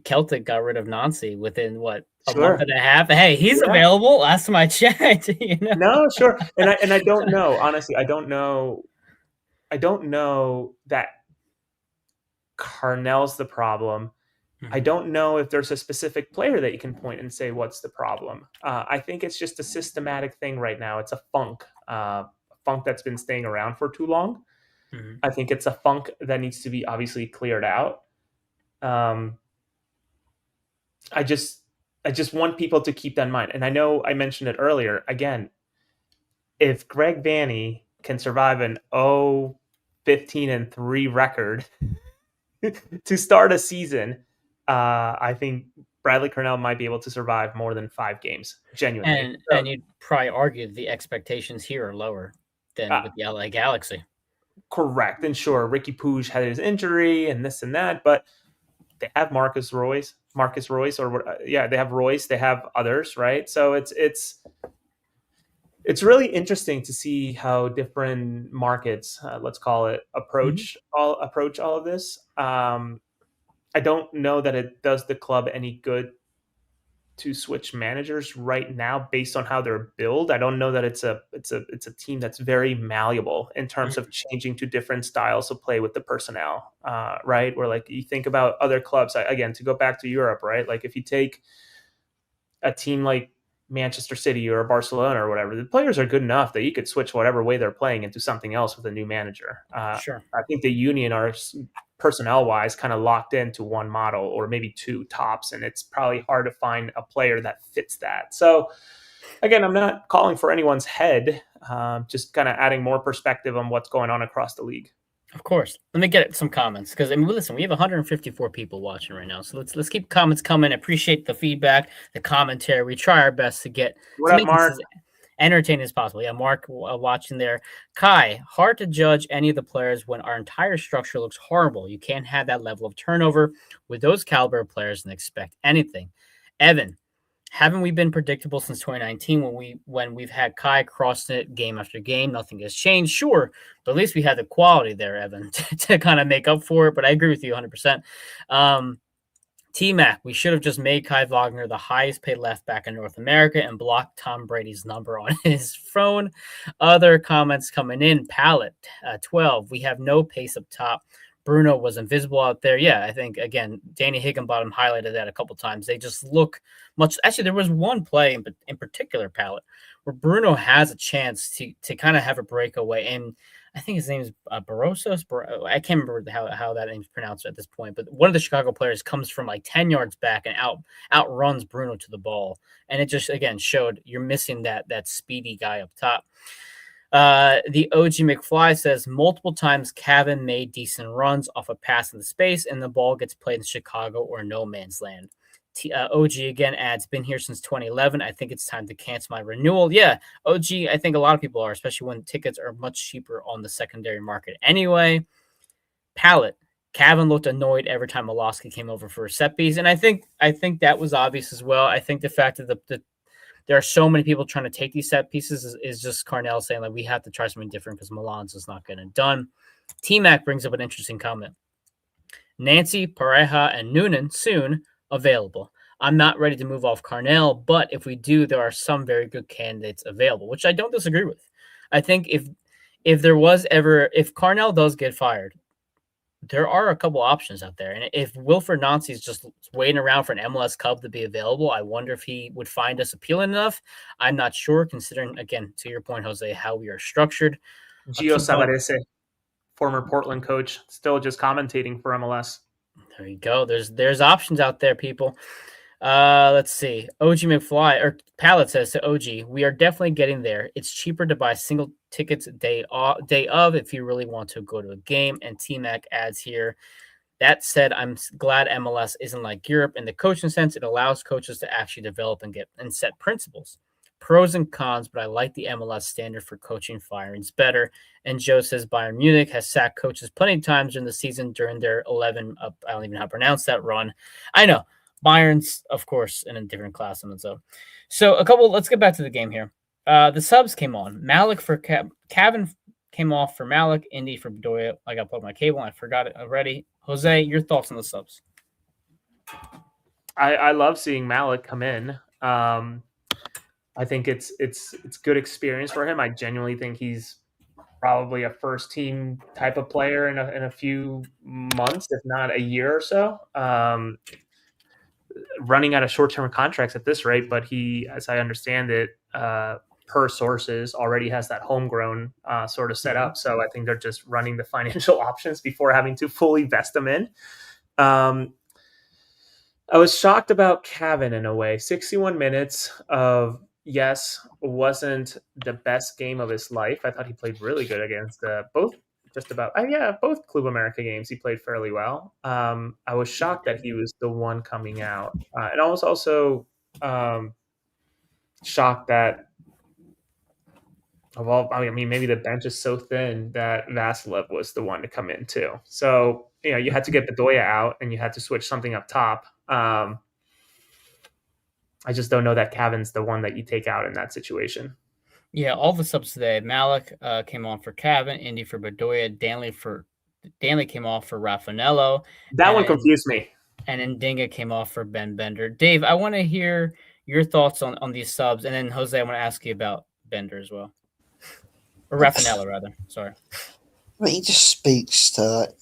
Celtic got rid of Nancy within a month and a half. Hey, he's available. Last time I checked. No, sure. And I don't know. Honestly, I don't know that Carnell's the problem. I don't know if there's a specific player that you can point and say what's the problem. I think it's just a systematic thing right now. It's a funk that's been staying around for too long. I think it's a funk that needs to be obviously cleared out. I just want people to keep that in mind. And I know I mentioned it earlier. Again, if Greg Vanney can survive an 15-3 record to start a season, I think Bradley Cornell might be able to survive more than 5 games, genuinely. And you'd probably argue the expectations here are lower than with the LA Galaxy. Correct. And sure, Ricky Puig had his injury and this and that, but they have Marcus Royce, they have Royce, they have others, right? So it's really interesting to see how different markets, let's call it, approach all of this. I don't know that it does the club any good to switch managers right now based on how they're built. I don't know that it's a team that's very malleable in terms of changing to different styles of play with the personnel, right? Where like you think about other clubs, again, to go back to Europe, right? Like if you take a team like Manchester City or Barcelona or whatever, the players are good enough that you could switch whatever way they're playing into something else with a new manager. Sure. I think the Union are personnel wise kind of locked into one model or maybe 2 tops, and it's probably hard to find a player that fits that. So again, I'm not calling for anyone's head, just kind of adding more perspective on what's going on across the league. Of course. Let me get some comments because listen, we have 154 people watching right now, so let's keep comments coming. Appreciate the feedback, the commentary. We try our best to get what up, Mark? As entertaining as possible. Yeah, Mark watching there. Kai, hard to judge any of the players when our entire structure looks horrible. You can't have that level of turnover with those caliber of players and expect anything. Evan, haven't we been predictable since 2019 when we've had Kai crossing it game after game? Nothing has changed, sure, but at least we had the quality there, Evan, to kind of make up for it. But I agree with you 100%. T-Mac, we should have just made Kai Wagner the highest paid left back in North America and blocked Tom Brady's number on his phone. Other comments coming in. Pallet, 12, we have no pace up top. Bruno was invisible out there. Yeah, I think, again, Danny Higginbottom highlighted that a couple times. They just look much. Actually, there was one play in particular, Pallet, where Bruno has a chance to kind of have a breakaway. And I think his name is Barrosos. I can't remember how that name's pronounced at this point. But one of the Chicago players comes from like 10 yards back and outruns Bruno to the ball. And it just, again, showed you're missing that speedy guy up top. The OG McFly says multiple times Cavan made decent runs off a pass in the space and the ball gets played in Chicago or no man's land. OG again adds, been here since 2011. I think it's time to cancel my renewal. Yeah, OG, I think a lot of people are, especially when tickets are much cheaper on the secondary market. Anyway, Pallet, Cavan looked annoyed every time Molosky came over for a set piece, and I think that was obvious as well. I think the fact that there are so many people trying to take these set pieces is just Carnell saying like we have to try something different because Milan's is not getting it done. T-Mac brings up an interesting comment. Nancy, Pareja, and Noonan soon available. I'm not ready to move off Carnell, but if we do, there are some very good candidates available, which I don't disagree with. I think if Carnell does get fired, there are a couple options out there. And if Wilfred Nancy is just waiting around for an MLS Cub to be available, I wonder if he would find us appealing enough. I'm not sure, considering, again, to your point, Jose, how we are structured. Gio Savarese, former Portland coach, still just commentating for MLS. There you go. There's options out there, people. Let's see. OG McFly or Pallet says to OG, we are definitely getting there. It's cheaper to buy single tickets day of if you really want to go to a game. And T-Mac adds here, that said, I'm glad MLS isn't like Europe in the coaching sense. It allows coaches to actually develop and set principles. Pros and cons, but I like the MLS standard for coaching firings better. And Joe says Bayern Munich has sacked coaches plenty of times during the season during their 11, I don't even know how to pronounce that run. I know. Bayern's, of course, in a different class on its own. So let's get back to the game here. The subs came on. Malik for Cavan came off for Malik, Indy for Bedoya. I got to plug my cable. I forgot it already. Jose, your thoughts on the subs? I love seeing Malik come in. I think it's good experience for him. I genuinely think he's probably a first team type of player in a few months, if not a year or so. Running out of short-term contracts at this rate, but he, as I understand it, per sources, already has that homegrown sort of set up. So I think they're just running the financial options before having to fully vest them in. I was shocked about Cavan in a way. 61 minutes of, yes, wasn't the best game of his life. I thought he played really good against both Club America games. He played fairly well. I was shocked that he was the one coming out. And I was also shocked that maybe the bench is so thin that Vasilev was the one to come in too. So, you had to get Bedoya out and you had to switch something up top. I just don't know that Cavan's the one that you take out in that situation. Yeah, all the subs today. Malik came on for Cavan, Indy for Bedoya, Danley came off for Raffanello. That one confused me. And Ndinga came off for Ben Bender. Dave, I want to hear your thoughts on these subs, and then Jose, I want to ask you about Bender as well. Or Raffanello, rather. Sorry. I mean, he just speaks to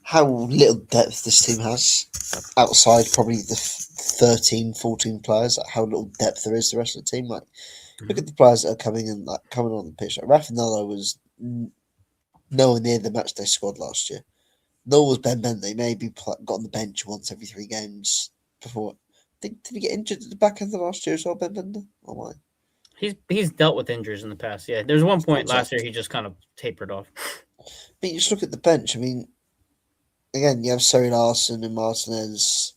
how little depth this team has outside probably the 13, 14 players, like how little depth there is to the rest of the team. Like, look at the players that are coming on the pitch. Like, Raffanello was nowhere near the matchday squad last year. Nor was Ben Bender. He maybe got on the bench once every 3 games before. Did he get injured at the back end of last year as well, Ben Bender? Or why? He's dealt with injuries in the past. Yeah, there's one point last year he just kind of tapered off. But you just look at the bench. I mean, again, you have Seri Larson and Martinez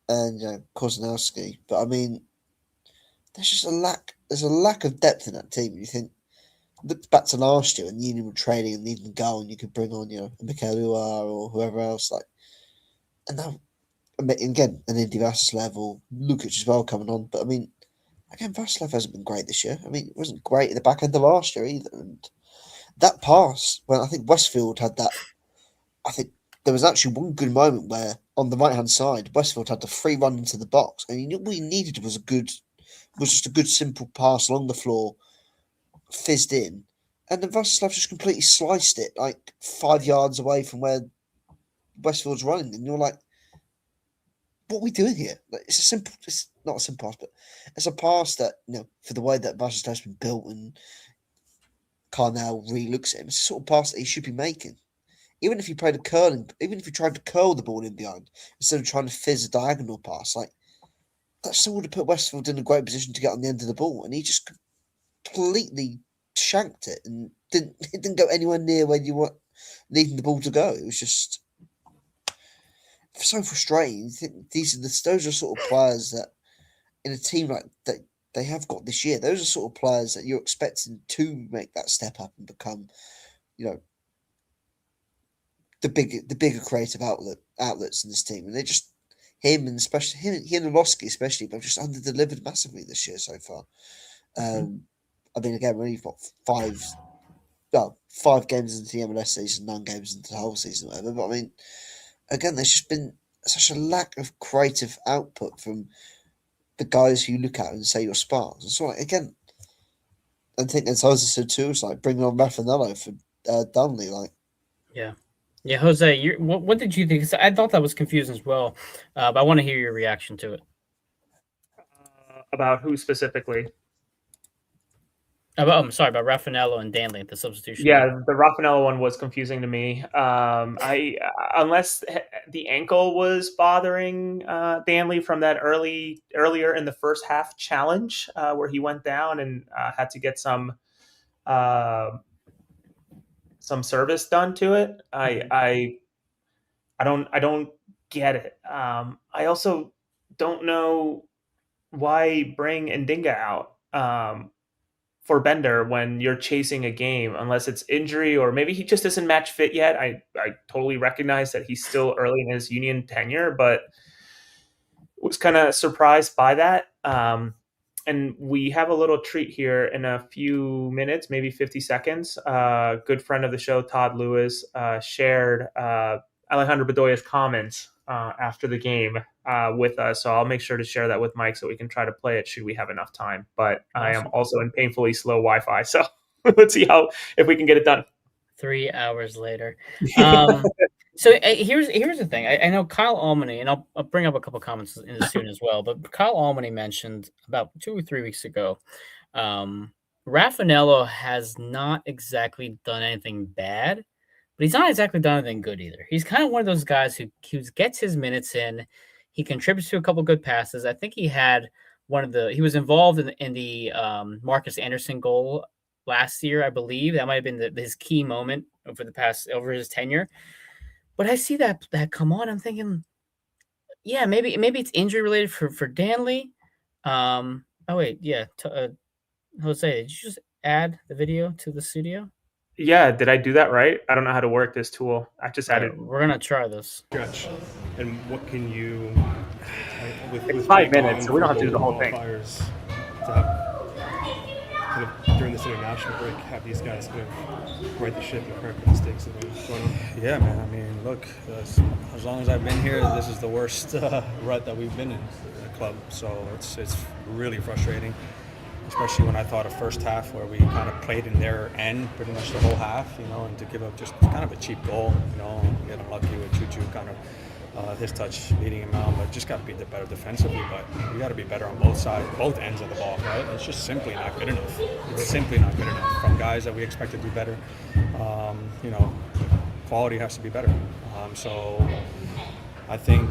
and Kozanowski. But I mean, there's just a lack. There's a lack of depth in that team. You think, look back to last year when Union were trading and needing to go, and you could bring on Mikel Luar or whoever else. Like, and now again, an Indy Vasas level, Lukic as well coming on. But I mean, again, Vasilev hasn't been great this year. I mean, it wasn't great at the back end of last year either. And that pass, when I think Westfield had that, I think there was actually one good moment where on the right hand side, Westfield had the free run into the box, and what he needed was just a good simple pass along the floor, fizzed in, and then Vasilev just completely sliced it like 5 yards away from where Westfield's running, and you're like, what are we doing here? Like, it's not a simple pass, but it's a pass that, for the way that Vasilev's been built and Carnell really looks at him, it's a sort of pass that he should be making. Even if he tried to curl the ball in behind instead of trying to fizz a diagonal pass, like, that still would have put Westfield in a great position to get on the end of the ball, and he just completely shanked it and it didn't go anywhere near where you were needing the ball to go. It was just so frustrating. Those are sort of players that in a team like that they have got this year, those are sort of players that you're expecting to make that step up and become, the bigger creative outlets in this team, and they just him and especially he and Lewandowski especially, but just under delivered massively this year so far. I mean, again, we're only got five games into the MLS season, 9 games into the whole season, whatever. But I mean, again, there's just been such a lack of creative output from the guys who you look at and say you're sparks. And so, like, again, I think as Jose said too, it's like bringing on Raffanello for Dunley. Like, yeah, Jose, what did you think? 'Cause I thought that was confusing as well, but I want to hear your reaction to it. About who specifically? I'm sorry, about Raffanello and Danley at the substitution. Yeah, the Raffanello one was confusing to me. Unless the ankle was bothering Danley from that earlier in the first half challenge where he went down and had to get some service done to it. I don't get it. I also don't know why bring Ndinga out for Bender when you're chasing a game, unless it's injury or maybe he just isn't match fit yet. I totally recognize that he's still early in his Union tenure, but was kind of surprised by that. And we have a little treat here in a few minutes, maybe 50 seconds. Good friend of the show, Todd Lewis, shared Alejandro Bedoya's comments after the game with us. So I'll make sure to share that with Mike so we can try to play it should we have enough time. But awesome. I am also in painfully slow Wi-Fi. So let's see if we can get it done. 3 hours later. So here's the thing. I know Kyle Almany, and I'll bring up a couple comments in this soon as well, but Kyle Almany mentioned about 2 or 3 weeks ago, Raffanello has not exactly done anything bad, but he's not exactly done anything good either. He's kind of one of those guys who gets his minutes in. He contributes to a couple good passes. I think he had he was involved in the Marcus Anderson goal last year, I believe. That might have been his key moment over his tenure. But I see that come on. I'm thinking, yeah, maybe it's injury related for Danley. Oh wait, yeah. Jose, did you just add the video to the studio? Yeah, did I do that right? I don't know how to work this tool. I just added. We're gonna try this. Stretch. And what can you? It's 5 minutes, so we don't have to do the whole thing. To have, kind of during this international break, have these guys kind of right the ship and correct the mistakes that are going on. Yeah, man. I mean, look, as long as I've been here, this is the worst rut that we've been in the club. So it's really frustrating, especially when I thought a first half where we kind of played in their end pretty much the whole half, and to give up just kind of a cheap goal, get unlucky with Choo kind of his touch leading him out, but just got to be better defensively. But we got to be better on both sides, both ends of the ball, right? It's just simply not good enough. It's simply not good enough from guys that we expect to do better. Quality has to be better. So I think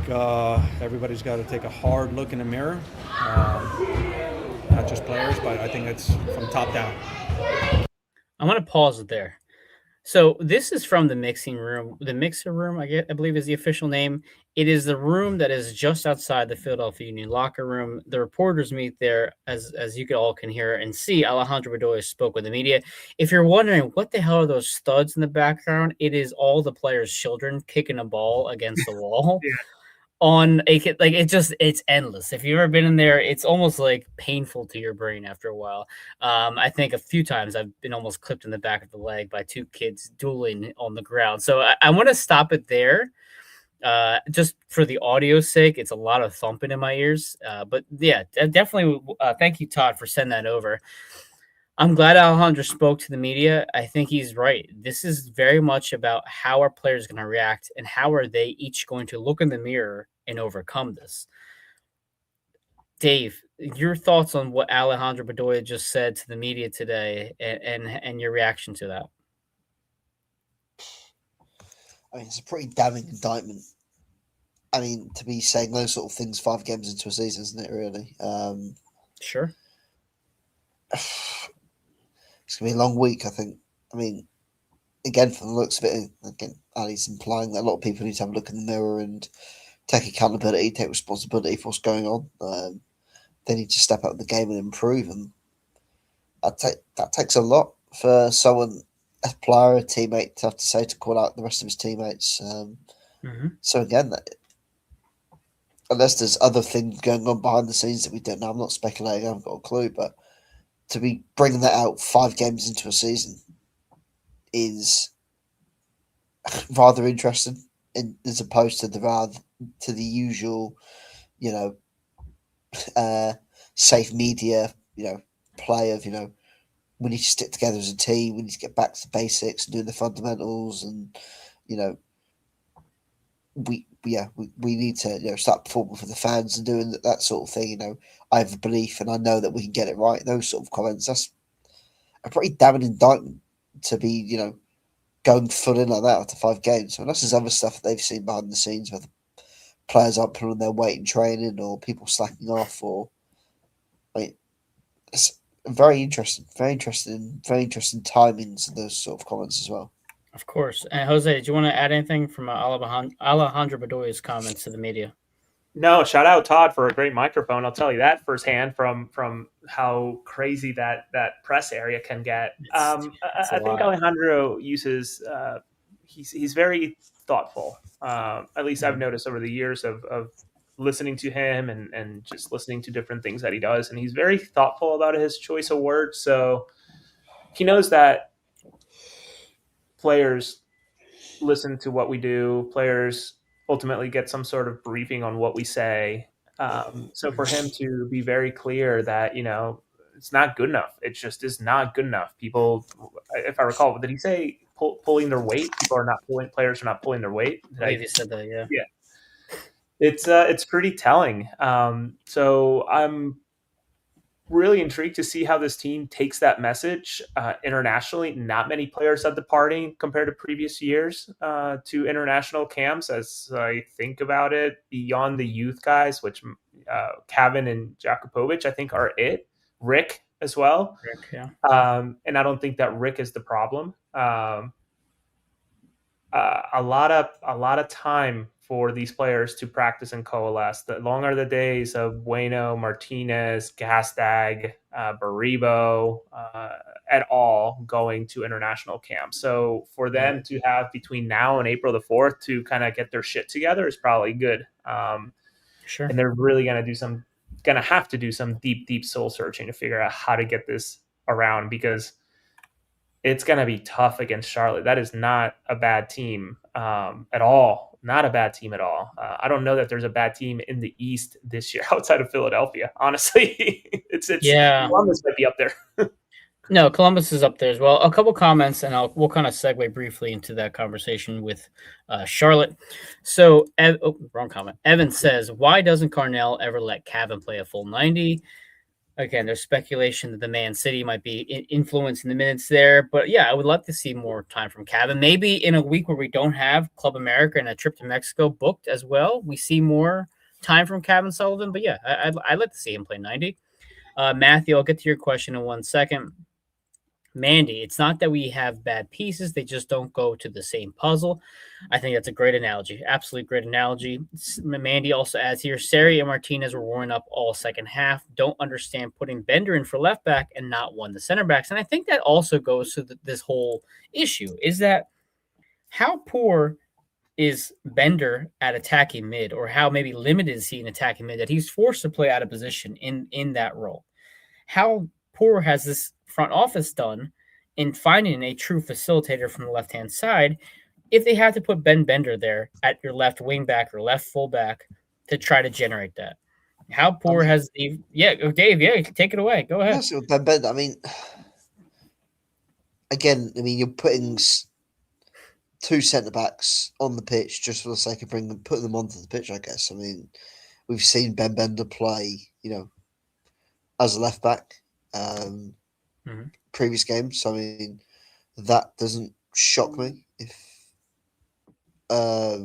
everybody's got to take a hard look in the mirror. Not just players, but I think it's from top down. I'm going to pause it there. So this is from the mixing room. The mixer room, I believe is the official name. It is the room that is just outside the Philadelphia Union locker room. The reporters meet there, as you all can hear and see. Alejandro Bedoya spoke with the media. If you're wondering what the hell are those studs in the background, it is all the players' children kicking a ball against the wall. Yeah. It's endless. If you've ever been in there, it's almost like painful to your brain after a while. I think a few times I've been almost clipped in the back of the leg by 2 kids dueling on the ground. So I want to stop it there. Just for the audio's sake, it's a lot of thumping in my ears. But yeah, definitely. Thank you, Todd, for sending that over. I'm glad Alejandro spoke to the media. I think he's right. This is very much about how our players are going to react and how are they each going to look in the mirror and overcome this. Dave, your thoughts on what Alejandro Bedoya just said to the media today and your reaction to that? I mean, it's a pretty damning indictment. I mean, to be saying those sort of things 5 games into a season, isn't it, really? Sure. It's going to be a long week, I think. I mean, again, from the looks of it, again, Ali's implying that a lot of people need to have a look in the mirror and take accountability, take responsibility for what's going on. They need to step up the game and improve. And that takes a lot for someone a player, a teammate, to have to say to call out the rest of his teammates. So again, unless there's other things going on behind the scenes that we don't know, I'm not speculating. I haven't got a clue, but to be bringing that out 5 games into a season is rather interesting, as opposed to the usual, safe media, play of we need to stick together as a team. We need to get back to the basics and do the fundamentals, and we need to start performing for the fans and doing that sort of thing. I have a belief and I know that we can get it right. Those sort of comments, that's a pretty damning indictment to be going full in like that after 5 games. So unless there's other stuff that they've seen behind the scenes, whether players aren't pulling their weight in training or people slacking off, or it's very interesting timings of those sort of comments as well. Of course. And Jose, do you want to add anything from Alejandro Bedoya's comments to the media? No, shout out Todd for a great microphone. I'll tell you that firsthand from how crazy that press area can get. I think Alejandro uses he's very thoughtful. At least I've noticed over the years of listening to him and just listening to different things that he does, and he's very thoughtful about his choice of words. So he knows that players listen to what we do. Players ultimately get some sort of briefing on what we say. So for him to be very clear that, it's not good enough. It just is not good enough. People, if I recall, did he say pulling their weight? Players are not pulling their weight. I believe he said that, yeah. Yeah. It's pretty telling. So I'm really intrigued to see how this team takes that message internationally. Not many players are departing compared to previous years to international camps. As I think about it, beyond the youth guys, which Kevin and Jakubovic, I think are it. Rick as well. Rick, yeah. And I don't think that Rick is the problem. A lot of time for these players to practice and coalesce. The longer the days of Bueno, Martinez, Gastag, Baribo, et al. Going to international camp. So for them to have between now and April the 4th to kind of get their shit together is probably good. Sure. And they're really going to have to do some deep soul searching to figure out how to get this around, because it's going to be tough against Charlotte. That is not a bad team at all. Not a bad team at all. I don't know that there's a bad team in the East this year outside of Philadelphia. Honestly, Columbus might be up there. No, Columbus is up there as well. A couple comments, and we'll kind of segue briefly into that conversation with Charlotte. So, wrong comment. Evan says, why doesn't Carnell ever let Cavan play a full 90? Again, there's speculation that the Man City might be influencing the minutes there. But yeah, I would love to see more time from Cavan. Maybe in a week where we don't have Club America and a trip to Mexico booked as well, we see more time from Cavan Sullivan. But yeah, I'd like to see him play 90. Matthew, I'll get to your question in 1 second. Mandy, it's not that we have bad pieces. They just don't go to the same puzzle. I think that's a great analogy. Absolutely great analogy. Mandy also adds here, Sari and Martinez were warming up all second half. Don't understand putting Bender in for left back and not one of the center backs. And I think that also goes to this whole issue, is that how poor is Bender at attacking mid, or how maybe limited is he in attacking mid that he's forced to play out of position in that role? How poor has this front office done in finding a true facilitator from the left-hand side if they have to put Ben Bender there at your left wing back or left full back to try to generate that? How poor has the Dave, take it away. Go ahead. So Ben Bender, you're putting 2 centre-backs on the pitch just for the sake of putting them onto the pitch, I guess. We've seen Ben Bender play, as a left-back previous games. So, that doesn't shock me. I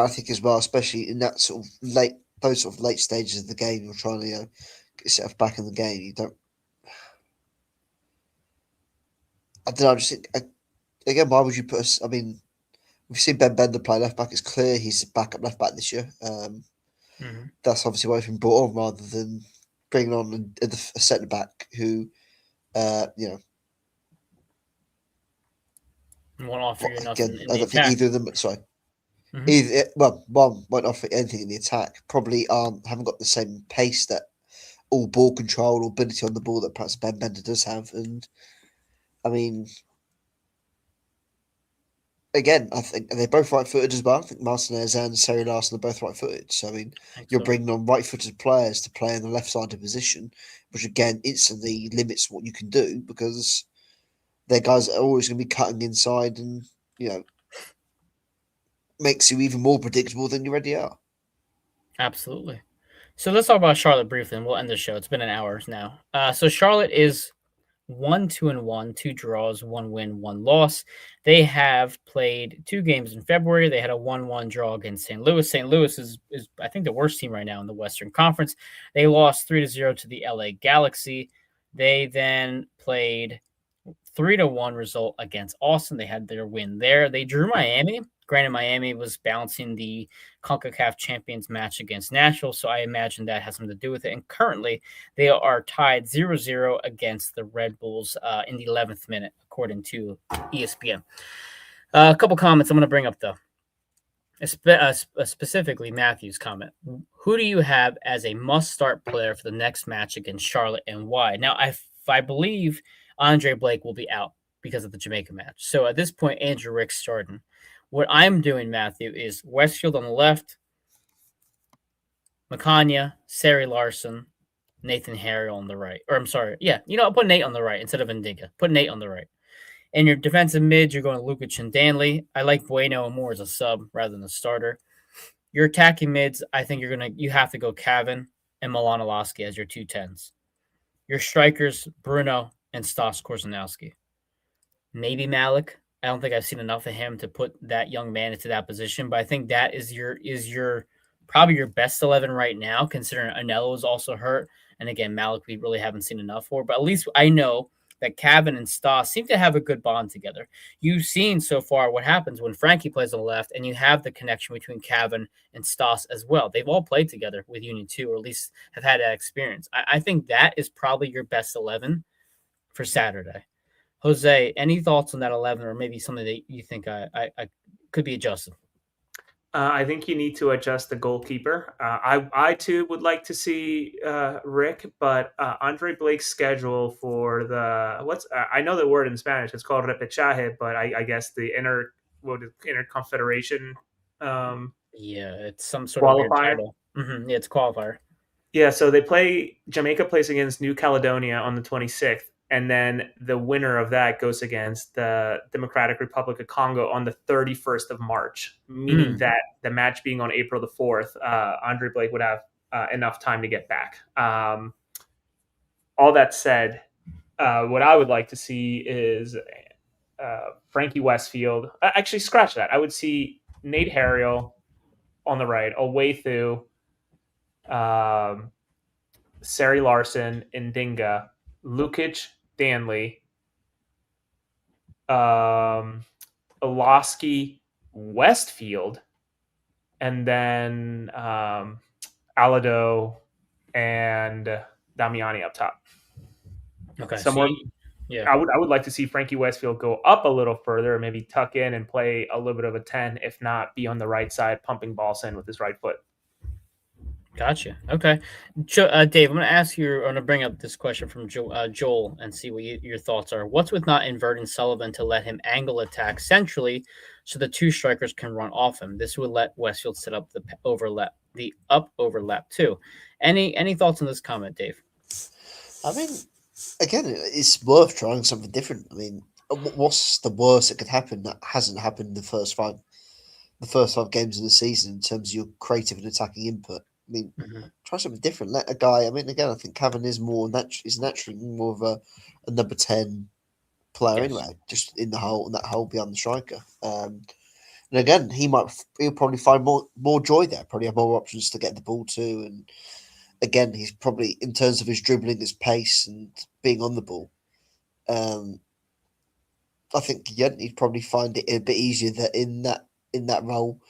think as well, especially in that sort of late stages of the game, you're trying to get yourself back in the game. You don't. I don't know. I just think, again, why would you put us? We've seen Ben Bender play left back. It's clear he's backup left back this year. That's obviously why he's been brought on, rather than bringing on a centre back who, Won't offer you enough Again, in I the don't think attack. either of them. Sorry, Mhm. one won't offer anything in the attack. Probably haven't got the same pace that all ball control or ability on the ball that perhaps Ben Bender does have. And I mean, again, I think they're both right-footed as well. I think Martinez and Seri Larson are both right-footed. So I mean, I think you're so. bringing on right-footed players to play in the left-sided position, which again instantly limits what you can do because their guys are always going to be cutting inside, and you know makes you even more predictable than you already are. Absolutely. So let's talk about Charlotte briefly, and we'll end the show. It's been an hour now. So Charlotte is 1-2-1, 2 draws, 1 win, 1 loss. They have played 2 games in February. They had a 1-1 draw against St. Louis. St. Louis is I think the worst team right now in the Western Conference. They lost 3-0 to the LA Galaxy. They then played 3-1 result against Austin. They had their win there. They drew Miami. Granted, Miami was bouncing the CONCACAF Champions match against Nashville, so I imagine that has something to do with it. And currently, they are tied 0-0 against the Red Bulls in the 11th minute, according to ESPN. A couple comments I'm going to bring up, though. Specifically, Matthew's comment. Who do you have as a must-start player for the next match against Charlotte, and why? Now, I believe Andre Blake will be out because of the Jamaica match. So at this point, Andrew Rick's starting. What I'm doing, Matthew, is Westfield on the left, Macania, Sari Larson, Nathan Harriel on the right. Or I'm sorry, I'll put Nate on the right instead of Ndinga. Put Nate on the right. In your defensive mids, you're going Lukic and Danley. I like Bueno more as a sub rather than a starter. Your attacking mids, I think you have to go Cavan and Milan Olaski as your 2 10s. Your strikers, Bruno and Stas Korzanowski. Maybe Malik. I don't think I've seen enough of him to put that young man into that position, but I think that is your probably your best 11 right now, considering Anello is also hurt. And again, Malik we really haven't seen enough for, but at least I know that Cavan and Stas seem to have a good bond together. You've seen so far what happens when Frankie plays on the left, and you have the connection between Cavan and Stas as well. They've all played together with Union 2, or at least have had that experience. I think that is probably your best 11 for Saturday. Jose, any thoughts on that 11, or maybe something that you think I could be adjusted? I think you need to adjust the goalkeeper. I too would like to see Rick, but Andre Blake's schedule for I know the word in Spanish. It's called repechaje, but I guess the interconfederation Yeah, it's some sort of weird qualifier. title. Yeah, it's qualifier. Yeah, so Jamaica plays against New Caledonia on the 26th, and then the winner of that goes against the Democratic Republic of Congo on the 31st of March, meaning that the match being on April the 4th, Andre Blake would have enough time to get back. All that said, what I would like to see is Frankie Westfield. Actually, scratch that. I would see Nate Harriel on the right, Owethu, Sari Larson, Ndinga, Lukic, Danley, Olaski, Westfield, and then Alado and Damiani up top. Okay, Somewhere, yeah. I would like to see Frankie Westfield go up a little further, maybe tuck in and play a little bit of a 10, if not be on the right side, pumping balls in with his right foot. Gotcha. Okay. Dave, I'm going to ask you, I'm going to bring up this question from Joel and see what your thoughts are. What's with not inverting Sullivan to let him angle attack centrally so the 2 strikers can run off him? This would let Westfield set up the up overlap too. Any thoughts on this comment, Dave? I mean, again, it's worth trying something different. I mean, what's the worst that could happen that hasn't happened in the first 5 games of the season in terms of your creative and attacking input? I mean, try something different. Let a guy. I mean, again, I think Cavan is naturally more of a number 10 player anyway, just in that hole beyond the striker. And again, he'll probably find more joy there. Probably have more options to get the ball to, and again, he's probably in terms of his dribbling, his pace, and being on the ball. I think he'd probably find it a bit easier in that role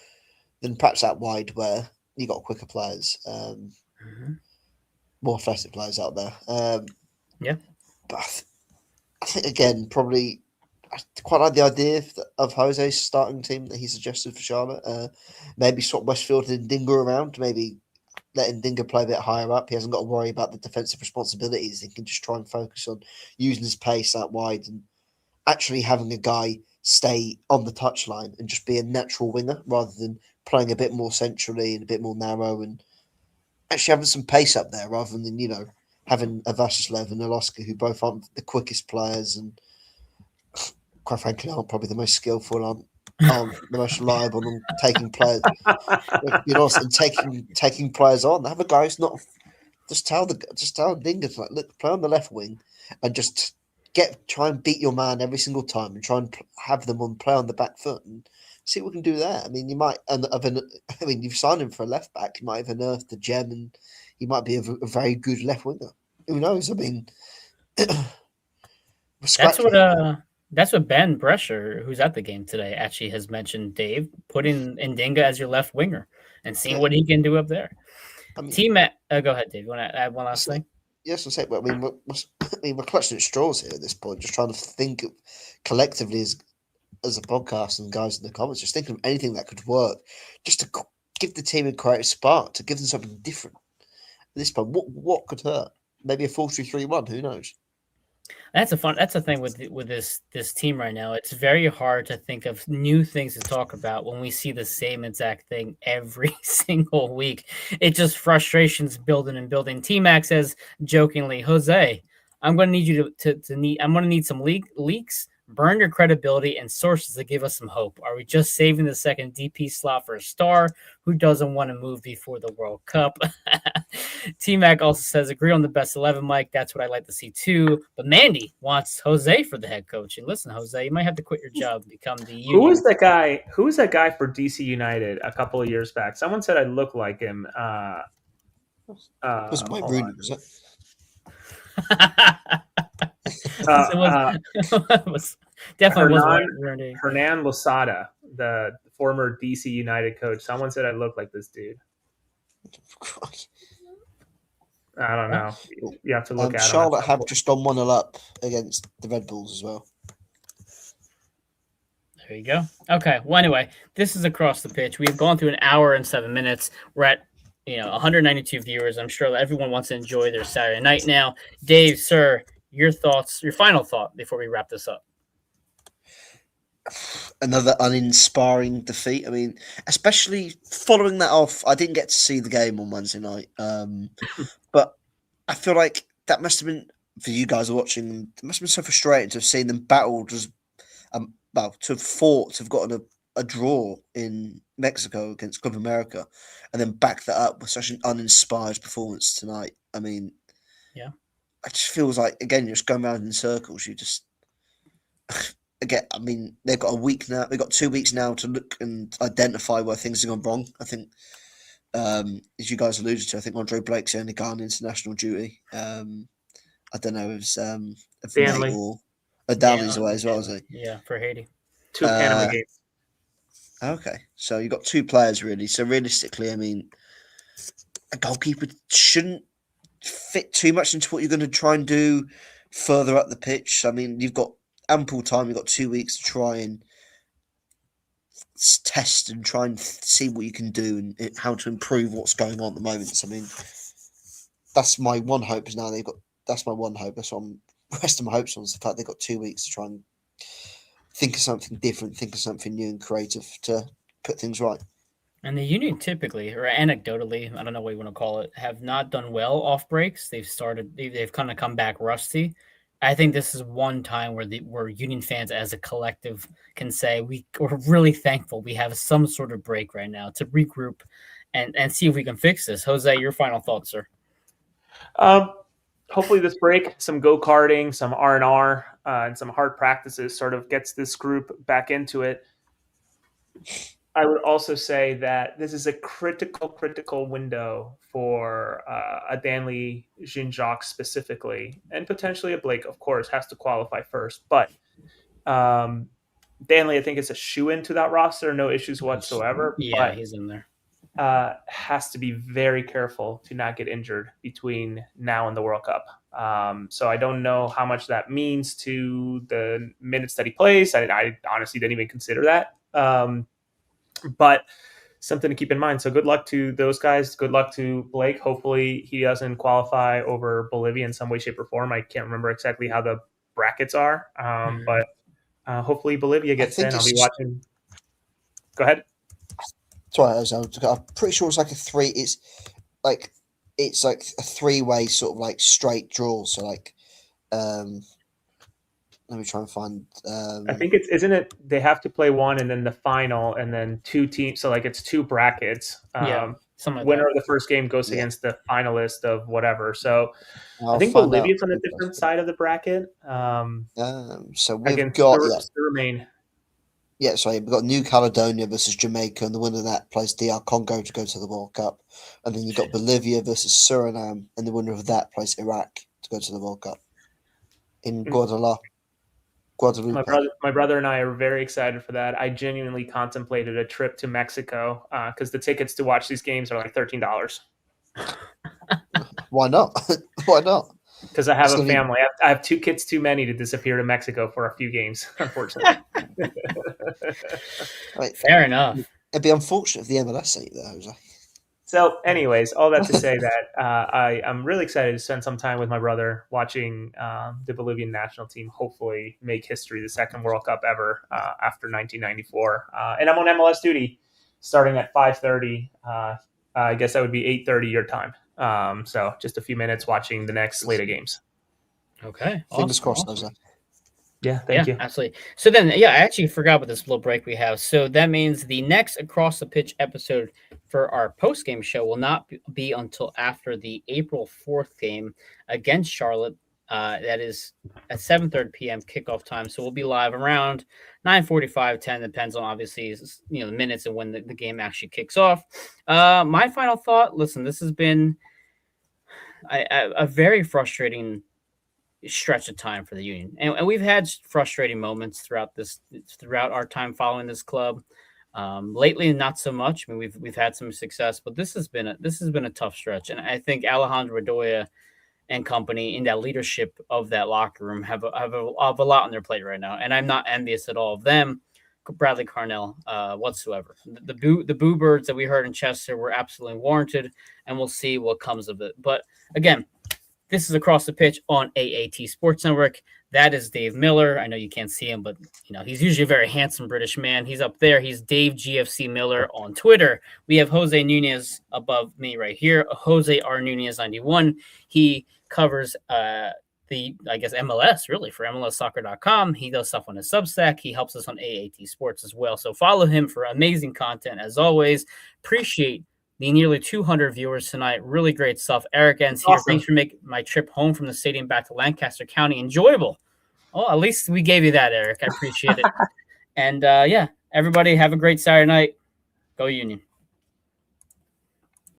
than perhaps out wide where you got quicker players, more athletic players out there. Yeah, but I think again, probably I quite like the idea of Jose's starting team that he suggested for Charlotte. Maybe swap Westfield and Dinga around. Maybe letting Dinga play a bit higher up. He hasn't got to worry about the defensive responsibilities. He can just try and focus on using his pace out wide and actually having a guy stay on the touchline and just be a natural winger rather than playing a bit more centrally and a bit more narrow and actually having some pace up there rather than, having a Vasislev and Oloska who both aren't the quickest players and quite frankly aren't probably the most skillful, aren't the most reliable on taking players, and taking players on. Have a guy who's not just tell Dingus like, look, play on the left wing and just try and beat your man every single time and try and have them play on the back foot and see what we can do there. I mean, you might you've signed him for a left back. You might have unearthed the gem and he might be a very good left winger. Who knows? I mean, that's what Ben Brescher, who's at the game today, actually has mentioned. Dave, putting Ndinga as your left winger and seeing what he can do up there. I mean, go ahead, Dave. You want to add one last thing? Yes, I'll say. Well, we're clutching at straws here at this point, just trying to think collectively as a podcast and guys in the comments, just thinking of anything that could work, just to give the team a creative spark, to give them something different. At this point, what could hurt? Maybe a 4-3-3-1. Who knows? That's the thing with this team right now. It's very hard to think of new things to talk about when we see the same exact thing every single week. It just frustrations building and building. T-Mac says jokingly, Jose, I'm going to need you I'm going to need some leaks, burn your credibility and sources to give us some hope. Are we just saving the second DP slot for a star who doesn't want to move before the World Cup? T-Mac also says, agree on the best 11, Mike. That's what I like to see too. But Mandy wants Jose for the head coach. And listen, Jose, you might have to quit your job and become the union. Who was that guy? Who was that guy for DC United a couple of years back? Someone said I look like him. Was Mike Rooney, was it? It was definitely was Hernan Losada, the former DC United coach. Someone said I look like this dude. I don't know. You have to look at Charlotte have just gone 1-0 up against the Red Bulls as well. There you go. Okay. Well, anyway, this is Across the Pitch. We've gone through an hour and 7 minutes. We're at 192 viewers. I'm sure that everyone wants to enjoy their Saturday night now. Dave, sir, your thoughts, your final thought before we wrap this up. Another uninspiring defeat. I mean, especially following that off, I didn't get to see the game on Wednesday night. But I feel like that must have been, for you guys watching, it must have been so frustrating to have seen them battled to have fought, to have gotten a draw in Mexico against Club America and then back that up with such an uninspired performance tonight. I mean, yeah, it just feels like, again, you're just going around in circles. You just, again, I mean, they've got a week now. They've got 2 weeks now to look and identify where things have gone wrong. I think, as you guys alluded to, I think Andre Blake's only gone on international duty. I don't know if Danley or Downey's away as well, is he? Yeah, for Haiti. 2 Panama games. Okay, so you've got 2 players really. So realistically, I mean, a goalkeeper shouldn't fit too much into what you're going to try and do further up the pitch. I mean, you've got ample time. You've got 2 weeks to try and test and try and see what you can do and how to improve what's going on at the moment. So, I mean, that's my one hope is now that's my one hope. That's what I'm resting my hopes on, is the fact they've got 2 weeks to try and think of something different, think of something new and creative to put things right. And the Union typically, or anecdotally, I don't know what you want to call it, have not done well off breaks. They've kind of come back rusty. I think this is one time where Union fans as a collective can say we're really thankful we have some sort of break right now to regroup and see if we can fix this. Jose, your final thoughts, sir. Hopefully this break, some go-karting, some R&R, and some hard practices sort of gets this group back into it. I would also say that this is a critical window for a Danley, Jean-Jacques specifically, and potentially a Blake, of course, has to qualify first. But Danley, I think, is a shoe-in to that roster, no issues whatsoever. Yeah, he's in there. Has to be very careful to not get injured between now and the World Cup. So I don't know how much that means to the minutes that he plays. I honestly didn't even consider that. But something to keep in mind. So good luck to those guys. Good luck to Blake. Hopefully he doesn't qualify over Bolivia in some way, shape, or form. I can't remember exactly how the brackets are, but hopefully Bolivia gets in. I'll be watching. Go ahead. Sorry, I'm pretty sure it's like a three. It's like a three-way sort of like straight draw. So like, let me try and find. I think isn't it? They have to play one and then the final, and then two teams. So like it's two brackets. Something like winner that. of the first game goes against the finalist of whatever. So I'll I think find Bolivia's out. on a different side of the bracket. So we've Against got Suriname. Yeah, sorry, we've got New Caledonia versus Jamaica, and the winner of that plays DR Congo to go to the World Cup. And then you've got Bolivia versus Suriname, and the winner of that plays Iraq to go to the World Cup in Guadeloupe. My brother and I are very excited for that. I genuinely contemplated a trip to Mexico because the tickets to watch these games are like $13. Why not? Why not? Because I have a family. I have two kids too many to disappear to Mexico for a few games, unfortunately. Fair enough. It'd be unfortunate if the MLS sent you there, Jose. So, anyways, all that to say that I'm really excited to spend some time with my brother watching the Bolivian national team hopefully make history, the second World Cup ever after 1994. And I'm on MLS duty starting at 5:30. I guess that would be 8:30 your time. So just a few minutes watching the next slate of games. Okay. Fingers crossed, Jose. Yeah, thank you. Absolutely. So then, I actually forgot about this little break we have. So that means the next Across the Pitch episode for our post-game show will not be until after the April 4th game against Charlotte. That is at 7:30 p.m. kickoff time. So we'll be live around 9:45, 10. Depends on obviously the minutes and when the game actually kicks off. My final thought. Listen, this has been a very frustrating stretch of time for the Union, and we've had frustrating moments throughout our time following this club. Lately, not so much. I mean, we've had some success, but this has been a tough stretch, and I think Alejandro Bedoya and company in that leadership of that locker room have a lot on their plate right now, and I'm not envious at all of them, Bradley Carnell, whatsoever. The boo birds that we heard in Chester were absolutely warranted, and we'll see what comes of it. But again, this is Across the Pitch on AAT Sports Network. That is Dave Miller. I know you can't see him, but he's usually a very handsome British man. He's up there. He's Dave GFC Miller on Twitter. We have Jose Nunez above me right here. Jose R Nunez 91. He covers MLS really for MLSsoccer.com. He does stuff on his Substack. He helps us on AAT Sports as well. So follow him for amazing content as always. Appreciate the nearly 200 viewers tonight. Really great stuff. Eric ends here. Thanks for making my trip home from the stadium back to Lancaster County enjoyable. Oh, at least we gave you that, Eric. I appreciate it. And everybody have a great Saturday night. Go Union.